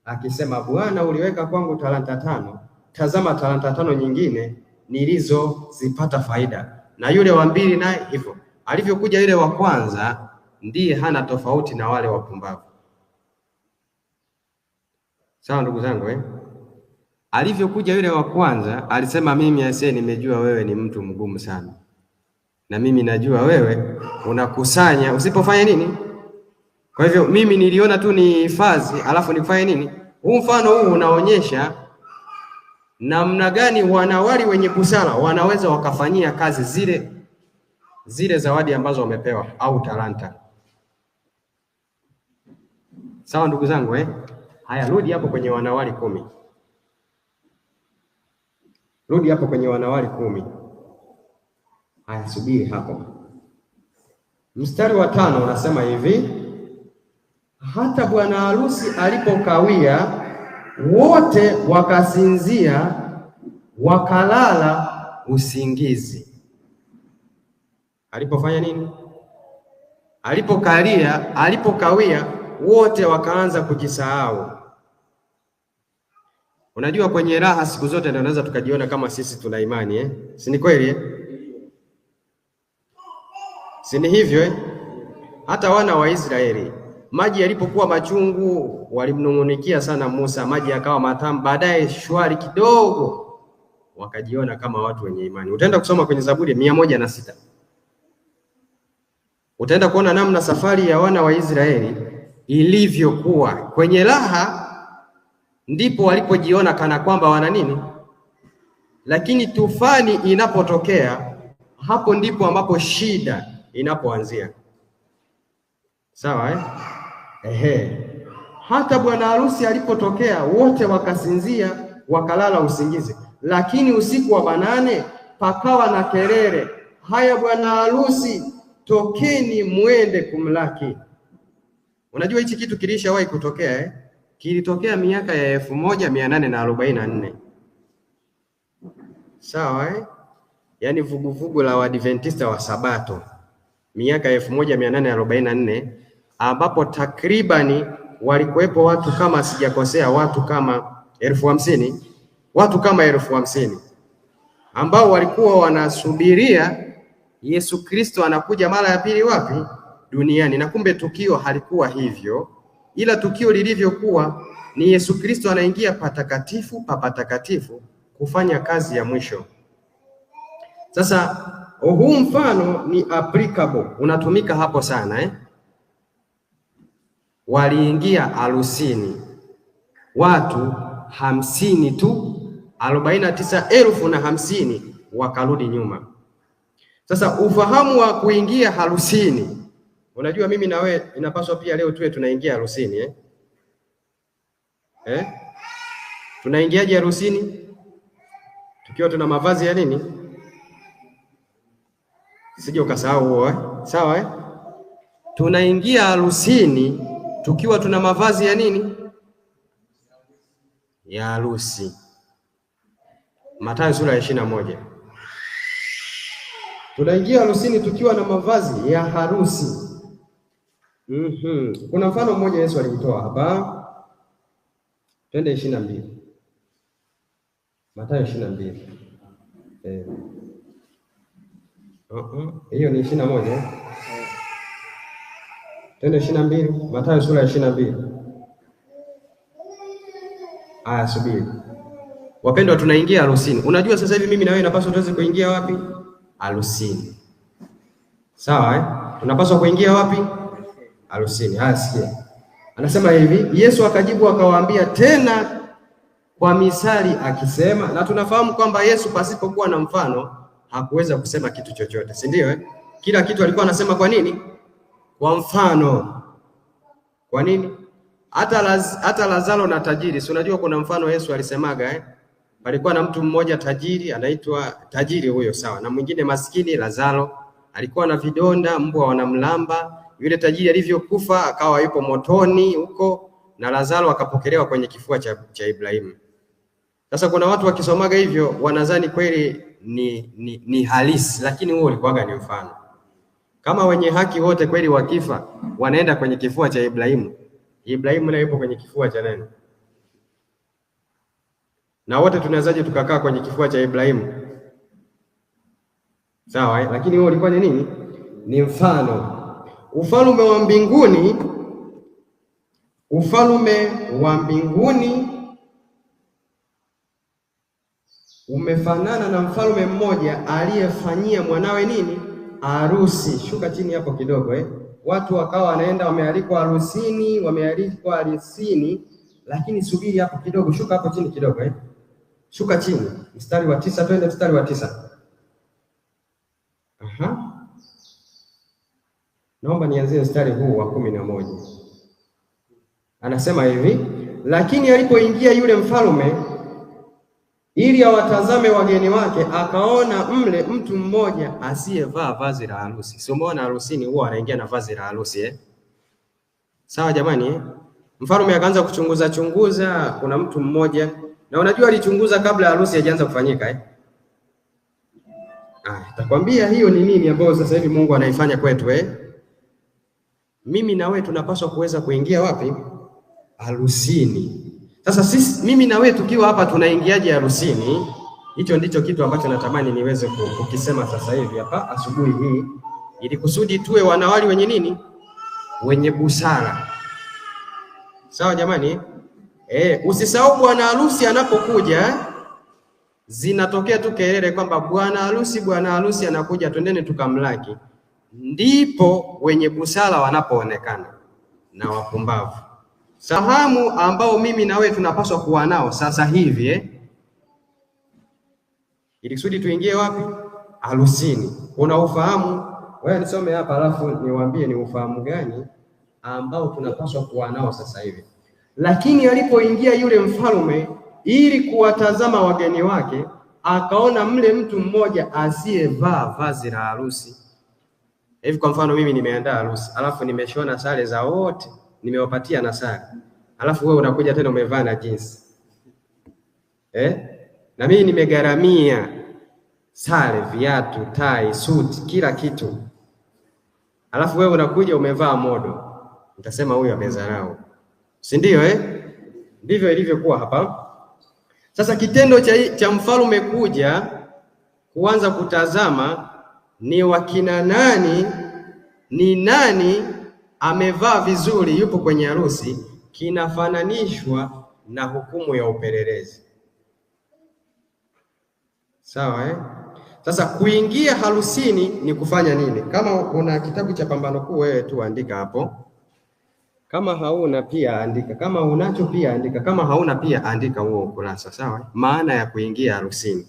B: akisema, Bwana, uliweka kwangu talanta 5, tazama talanta 5 nyingine nilizozipata faida. Na yule wa 2 naye hivyo. Alivyokuja yule wa kwanza ndiye hana tofauti na wale wapumbavu. Sawa ndugu zangu Alivyokuja yule wa kwanza alisema, mimi ase nimejua wewe ni mtu mgumu sana, na mimi najua wewe unakusanya usipofanya nini. Kwa hivyo mimi niliona tu ni hifadhi alafu nifanye nini. Huu mfano huu unaonyesha namna gani wanawali wenye busara wanaweza wakafanyia kazi zile zawadi ambazo wamepewa au talanta. Sawa ndugu zangu Haya, rudi hapo kwenye wanawali 10. Rudi hapo kwenye wanawali 10. Haya, subiri hapo. Mstari wa 5 unasema hivi, hata bwana harusi alipokawia, wote wakasinzia, wakalala usingizi. Alipofanya nini? Alipokawia, wote wakaanza kujisahau. Unajua kwenye raha siku zote ndio tunaweza tukajiona kama sisi tuna imani si ni kweli Si ni hivyo Hata wana wa Israeli maji yalipokuwa machungu walimnung'unikia sana Musa, maji yakawa matamu, baadaye shwari kidogo, wakajiona kama watu wenye imani. Utaenda kusoma kwenye Zaburi 106. Utaenda kuona namna safari ya wana wa Israeli ilivyokuwa. Kwenye raha ndipo walipojiona kana kwamba wana nini, lakini tufani inapotokea, hapo ndipo ambapo shida inapoanzia. Sawa Hata bwana harusi alipotokea, wote wakasinzia, wakalala usingizi. Lakini usiku wa 8 pakawa na kelele, haya bwana harusi, tokeni muende kumlaki. Unajua hichi kitu kilishawahi kutokea Kilitokea miaka ya 1844. Sawa Yaani vuguvugu la Waadventista wa Sabato miaka 1844, ambapo takribani walikuwepo watu kama sijakosea, watu kama 50,000, watu kama 50,000 ambao walikuwa wanasubiria Yesu Kristo anakuja mara ya pili wapi? Duniani. Na kumbe tukio halikuwa hivyo, ila tukio lilivyokuwa ni Yesu Kristo anaingia patakatifu pa patakatifu kufanya kazi ya mwisho. Sasa huu mfano ni applicable, unatumika hapo sana Waliingia harusini watu 50 tu, 49,050 wakarudi nyuma. Sasa ufahamu wa kuingia harusini, unajua mimi na wewe inapaswa pia leo tuwe tunaingia harusini Tunaingiaje harusini? Tukiwa tuna mavazi ya nini? Sije ukasahau huo sawa Tunaingia harusini tukiwa tuna mavazi ya nini? Ya harusi. Mathayo sura ya 21. Tunaingia harusini tukiwa na mavazi ya harusi. Kuna mfano mmoja Yesu aliutoa hapa. Twende 22. Mathayo 22. Hiyo ni 21. Twende 22. Mathayo sura ya 22. Aya, subiri. Wapendwa, tunaingia harusini. Unajua sasa hivi mimi na wewe napaswa tuweze kuingia wapi? Harusini. Sawa Tunapaswa kuingia wapi? Harusini. Haya, sikia. Anasema hivi, Yesu akajibu akawaambia tena kwa misali akisema, na tunafahamu kwamba Yesu pasipokuwa na mfano hakuweza kusema kitu chochote, si ndio Kila kitu alikuwa anasema kwa nini? Kwa mfano. Kwa nini? Hata Lazaro na tajiri, si unajua kuna mfano Yesu alisemaga Palikuwa na mtu mmoja tajiri, anaitwa tajiri huyo, sawa, na mwingine maskini Lazaro, alikuwa na vidonda, mbwa wanamlamba. Yule tajiri alivyokufa akawa yupo motoni huko, na Lazaro akapokelewa kwenye kifua cha Ibrahimu. Sasa kuna watu wakisomaga hivyo wanadhani kweli ni halisi, lakini huo ulikuwaga ni mfano. Kama wenye haki wote kweli wakifa wanaenda kwenye kifua cha Ibrahimu, Ibrahimu naye yupo kwenye kifua cha nani? Na wote tunawezaje tukakaa kwenye kifua cha Ibrahimu? Sawa Lakini huo ulikuwa ni nini? Ni mfano. Ufalme wa mbinguni umefanana na mfalme mmoja aliyefanyia mwanawe nini? Harusi. Shuka chini hapo kidogo Watu wakawa wanaenda wamealikwa harusini, lakini subiri hapo kidogo, shuka hapo chini kidogo Shuka chini. Mstari wa 9, twende mstari wa 9. Naomba nianzie mstari huu wa 11. Anasema hivi, lakini alipoingia yule mfalme ili awatazame wageni wake, akaona mle mtu mmoja asiyevaa vazi la harusi. Si umeona harusini huwa anaingia na vazi la harusi Sawa jamani Mfalme akaanza kuchunguza, kuna mtu mmoja, na unajua alichunguza kabla harusi haijaanza kufanyika Takwambia hiyo ni nini ambayo sasa hivi Mungu anaifanya kwetu Mimi na wewe tunapaswa kuweza kuingia wapi? Harusini. Sasa mimi na wewe tukiwa hapa tunaingiaje harusini? Hicho ndicho kitu ambacho natamani niweze kukisema sasa hivi hapa asubuhi hii, ili kusudi tuwe wanawali wenye nini? Wenye busara. Sawa jamani? Usisahau bwana harusi anapokuja zinatokea tu kelele kwamba bwana harusi anakuja, twendeni tukamlaki. Ndipo wenye busara wanapoonekana na wapumbavu. Fahamu ambao mimi na wewe tunapaswa kuwa nao sasa hivi ili kusudi tuingie wapi? Harusini. Una ufahamu? Wewe nisome hapa alafu niwaambie ni ufahamu gani ambao tunapaswa kuwa nao sasa hivi. Lakini alipoingia yule mfalme ili kuwatazama wageni wake, akaona mle mtu mmoja asiyevaa vazi la harusi. Hivi kwa mfano mimi nimeandaa harusi, alafu nimeshona sare za wote, nimewapatia na sare. Alafu wewe unakuja tena umevaa na jeans. Na mimi nimegharamia sare, viatu, tai, suti, kila kitu. Alafu wewe unakuja umevaa modo. Utasema huyu amezarau. Si ndio Ndivyo ilivyokuwa hapa. Sasa kitendo cha mfalme kuja kuanza kutazama ni wakina nani, ni nani amevaa vizuri yupo kwenye harusi, kinafananishwa na hukumu ya upelelezi. Sawa Sasa kuingia harusini ni kufanya nini? Kama una kitabu cha Pambano Kuu wewe tu andika hapo. Kama hauna pia andika, kama unacho pia andika, kama hauna pia andika huo ukurasa. Sawa Maana ya kuingia harusini.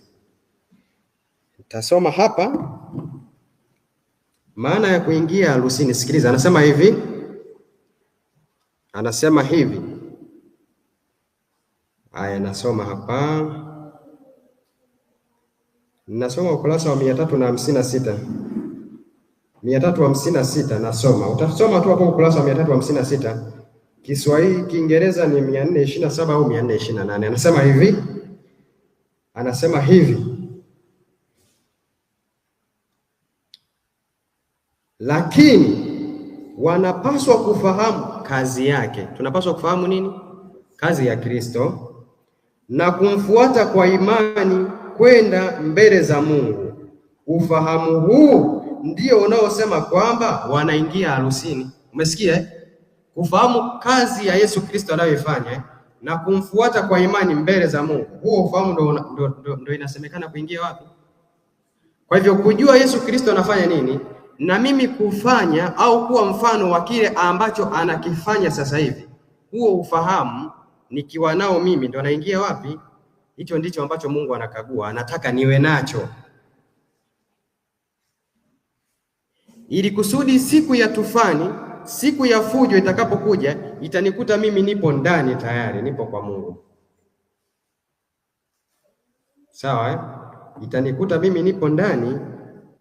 B: Nitasoma hapa. Maana ya kuingia harusini, sikiliza, anasema hivi. Haya, nasoma hapa. Nasoma ukurasa wa 356. 356 nasoma. Utasoma tu hapo ukurasa wa 356. Kiswahili, Kiingereza ni 427 au 428. Anasema hivi. Lakini wanapaswa kufahamu kazi yake. Tunapaswa kufahamu nini? Kazi ya Kristo, na kumfuata kwa imani kwenda mbele za Mungu. Ufahamu huu ndio unaosema kwamba wanaingia harusini. Umesikia eh? Kufahamu kazi ya Yesu Kristo anayoifanya na kumfuata kwa imani mbele za Mungu. Huo ufahamu ndio inasemekana kuingia wapi? Kwa hivyo kujua Yesu Kristo anafanya nini na mimi kufanya au kuwa mfano wa kile ambacho anakifanya sasa hivi, huo ufahamu nikiwa nao mimi ndio naingia wapi? Hicho ndicho ambacho Mungu anakagua, anataka niwe nacho, ili kusudi siku ya tufani, siku ya fujo itakapokuja, itanikuta mimi nipo ndani tayari, nipo kwa Mungu. Sawa eh? Itanikuta mimi nipo ndani,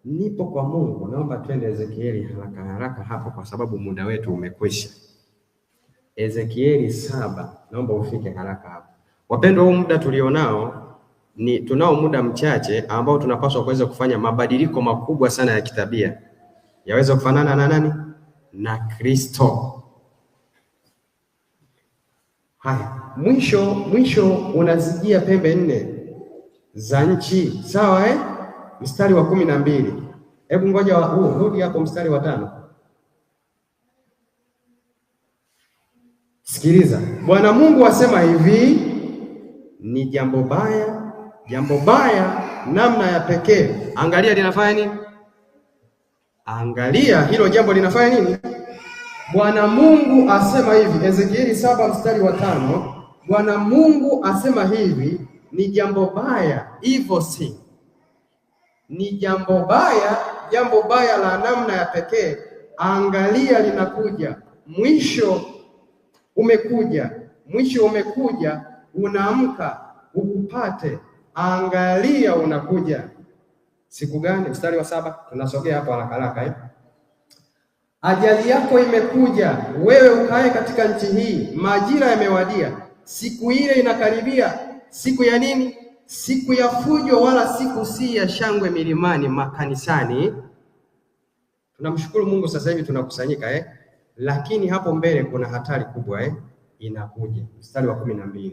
B: nipo kwa Mungu. Naomba twende Ezekieli haraka haraka hapo kwa sababu muda wetu umekwisha. Ezekieli 7, naomba ufike haraka hapo. Wapendwa, huu muda tulionao tunao muda mchache ambao tunapaswa kuweza kufanya mabadiliko makubwa sana ya kitabia, yaweza kufanana na nani? Na Kristo. Haya, mwisho unazijia pembe 4 za nchi. Sawa eh? Mstari wa 12. Hebu ngoja rudi hapo mstari wa 5. Sikiliza. Bwana Mungu asema hivi, ni jambo baya namna ya pekee. Angalia linafanya nini? Angalia hilo jambo linafanya nini? Bwana Mungu asema hivi, Ezekieli 7 mstari wa 5. Bwana Mungu asema hivi, ni jambo baya, evil sin. Ni jambo baya la namna ya pekee. Angalia linakuja, mwisho umekuja, unaamka ukupate. Angalia unakuja. Siku gani? Mstari wa 7, tunasogea hapo haraka haraka eh? Ajali yako imekuja, wewe ukae katika nchi hii. Majira yamewadia, siku ile inakaribia. Siku ya nini? Siku ya fujo, wala siku si ya shangwe milimani, makanisani. Tunamshukuru Mungu sasa hivi tunakusanyika eh? Lakini hapo mbele kuna hatari kubwa eh? Inakuja. Mstari wa 12.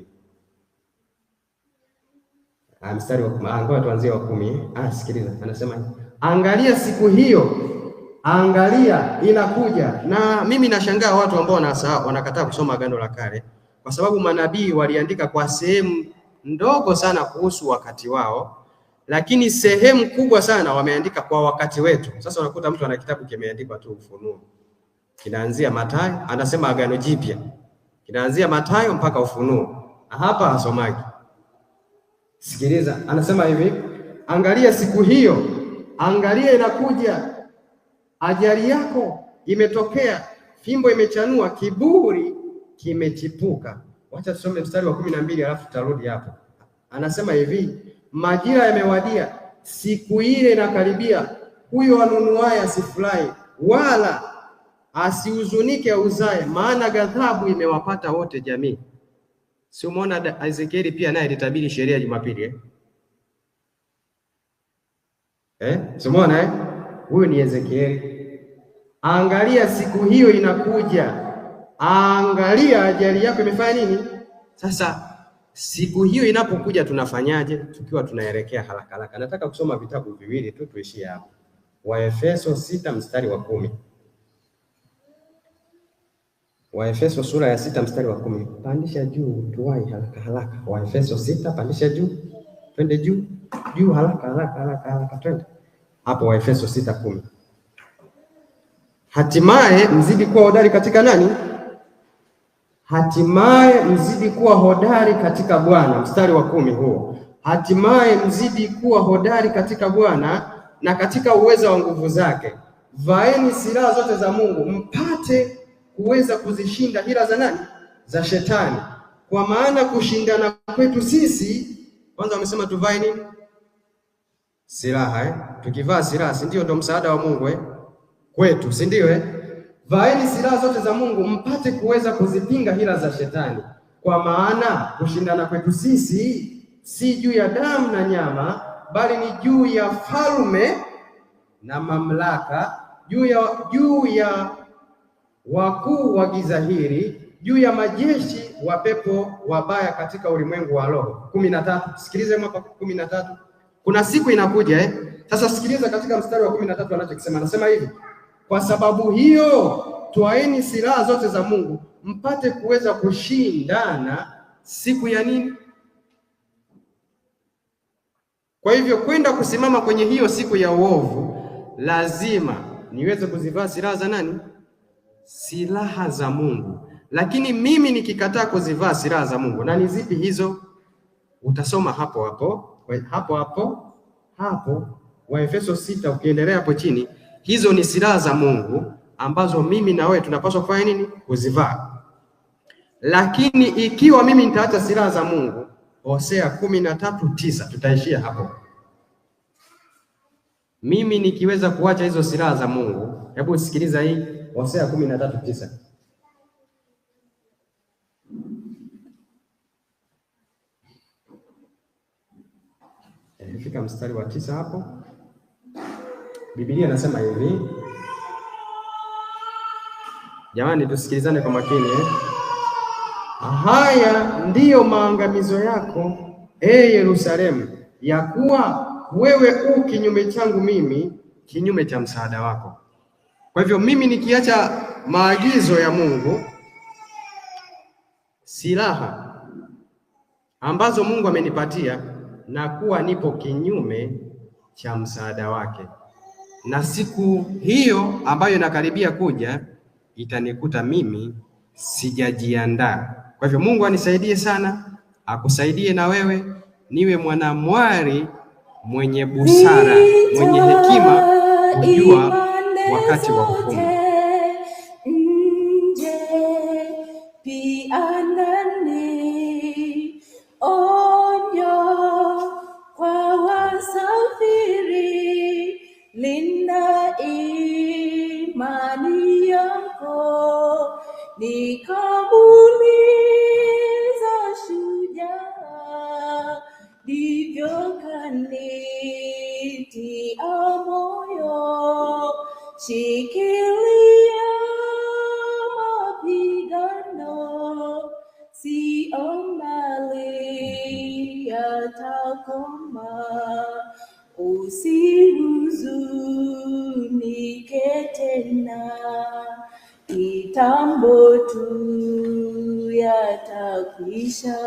B: Mstari wa ngoja tuanzie wa 10. Sikiliza, anasema angalia siku hiyo, angalia inakuja. Na mimi nashangaa watu ambao wanakataa kusoma Agano la Kale, kwa sababu manabii waliandika kwa sehemu ndogo sana kuhusu wakati wao, lakini sehemu kubwa sana wameandika kwa wakati wetu. Sasa unakuta mtu ana kitabu kimeandikwa tu Ufunuo, kinaanzia Mathayo, anasema Agano Jipya, kinaanzia Mathayo mpaka Ufunuo, hapa hasomaji. Sikiliza, anasema hivi, angalia siku hiyo, angalia inakuja, ajali yako imetokea, fimbo imechanua, kiburi kimechipuka. Wacha tusome mstari wa 12 alafu tutarudi hapo. Anasema hivi, majira yamewadia, siku ile inakaribia. Huyo anunuaye asifurahi, wala asihuzunike auzaye, maana ghadhabu imewapata wote jamii. Si umeona Ezekieli pia naye alitabiri sheria ya Jumapili Si umeona Huyu ni Ezekieli. Angalia siku hiyo inakuja, angalia ajali yako imefanya nini? Sasa siku hiyo inapokuja tunafanyaje? Tukiwa tunaelekea haraka haraka, nataka kusoma vitabu viwili tu tuishie hapo. Waefeso 6 mstari wa 10. Waefeso sura ya 6 mstari wa 10. Pandisha juu tuwai haraka haraka. Waefeso 6, pandisha juu. Twende juu haraka haraka twende. Hapo Waefeso 6:10. Hatimaye mzidi kuwa hodari katika nani? Hatimaye mzidi kuwa hodari katika Bwana. Mstari wa 10 huo. Hatimaye mzidi kuwa hodari katika Bwana na katika uweza wa nguvu zake. Vaeni silaha zote za Mungu mpate kuweza kuzishinda hila za nani? Za shetani. Kwa maana kushindana kwetu sisi, kwanza wamesema tuvae nini? Silaha Tukivaa silaha, si ndio ndo msaada wa Mungu kwetu, si ndio Vaeni silaha zote za Mungu mpate kuweza kuzipinga hila za shetani. Kwa maana kushindana kwetu sisi si juu ya damu na nyama, bali ni juu ya falme na mamlaka, juu ya wakuu wa giza hili, juu ya majeshi wa pepo wabaya katika ulimwengu wa roho. 13. Sikilize mwaka 13. Kuna siku inakuja Sasa sikiliza katika mstari wa 13 anachokisema. Anasema hivi: kwa sababu hiyo twaeni silaha zote za Mungu mpate kuweza kushindana siku ya nini? Kwa hivyo kwenda kusimama kwenye hiyo siku ya uovu, lazima niweze kuzivaa silaha za nani? Silaha za Mungu. Lakini mimi nikikataa kuzivaa silaha za Mungu, na ni zipi hizo? Utasoma hapo Waefeso 6, ukiendelea hapo chini. Hizo ni silaha za Mungu ambazo mimi na wewe tunapaswa kufanya nini? Kuzivaa. Lakini ikiwa mimi nitaacha silaha za Mungu, Hosea 13:9, tutaishia hapo. Mimi nikiweza kuacha hizo silaha za Mungu, hebu sikiliza hii Hosea 13:9. Fika mstari wa 9 hapo. Biblia inasema hivi. Jamani, tusikilizane kwa makini Haya ndiyo maangamizo yako, Yerusalemu, ya kuwa wewe u kinyume changu mimi, kinyume cha msaada wako. Kwa hivyo mimi nikiacha maagizo ya Mungu, silaha ambazo Mungu amenipatia, na kuwa nipo kinyume cha msaada wake, na siku hiyo ambayo inakaribia kuja itanikuta mimi sijajiandaa. Kwa hivyo Mungu anisaidie sana, akusaidie na wewe, niwe mwanamwari mwenye busara, mwenye hekima, kujua wakati wa hukumu.
C: Linda imani yako, ni kaburi za shujaa, ndivyo kanitia moyo. Shikilia mapigano, sio mbali yatakoma. Usihuzunike tena, kitambo tu yatakwisha,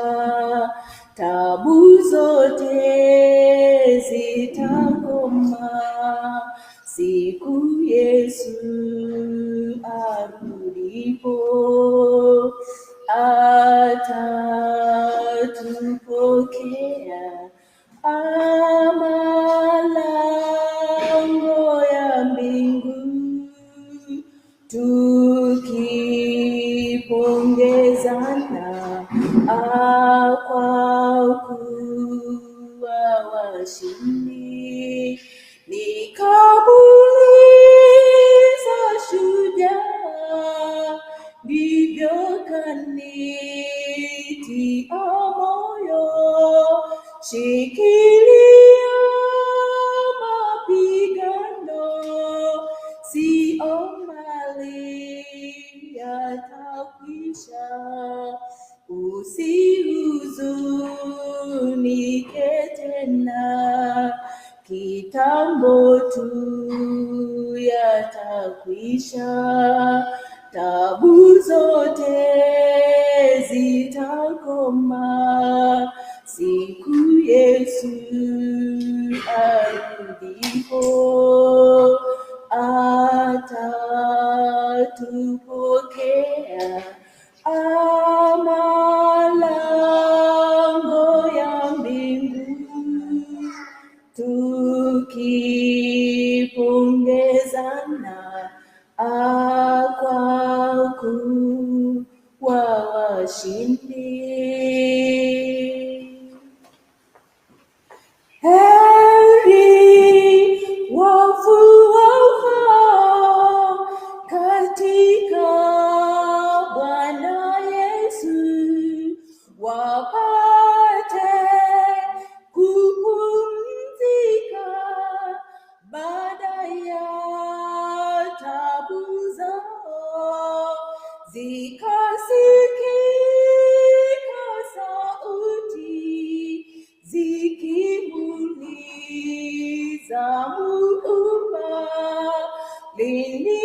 C: tabu zote zitakoma, siku Yesu arudipo atatupokea. Malango ya mbingu tukipongezana, kwa kuwa washindi, ni kaburi za shujaa, ndivyo kanitia moyo. Shikilia mapigano, sio mbali yatakwisha. Usihuzunike tena, kitambo tu yatakwisha, tabu zote zitakoma, siku Yesu arudipo atatupokea. Malango ya mbingu tukipongezana, kwa kuwa washindi. Heri wafurahao katika Bwana Yesu, wapate kupumzika baada ya tabu zao. zikasikika sauti zikimuuliza Muumba, lini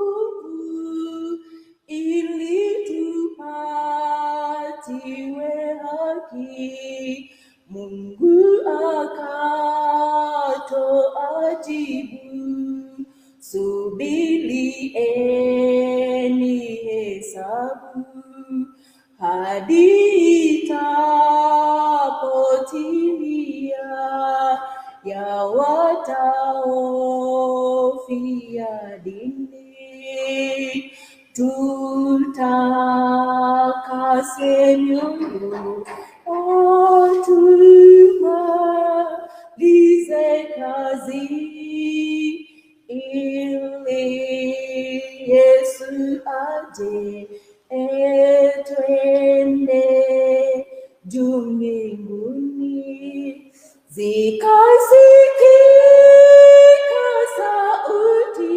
C: utahukumu ili tupatiwe haki? Mungu akatoa jibu, subirieni hesabu hadi itapotimia, ya wataofia dini. Tutakase mioyo, tumalize kazi, ili Yesu aje, twende juu mbinguni. Zikasikika sauti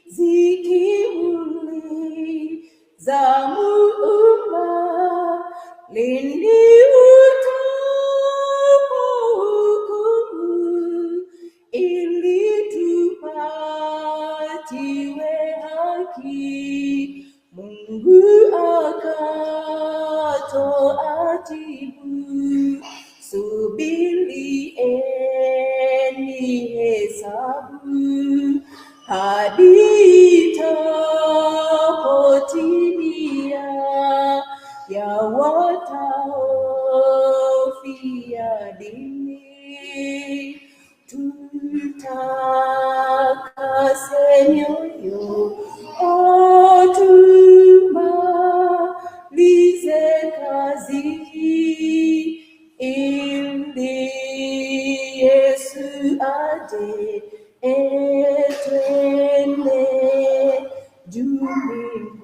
C: zikimuuliza Muumba, lini utahukumu ili tupatiwe haki? Mungu akatoa jibu, subirieni hesabu hadi itapotimia, ya wataofia dini. Tutakase mioyo, tumalize kazi, ili Yesu aje, twende juu mbinguni.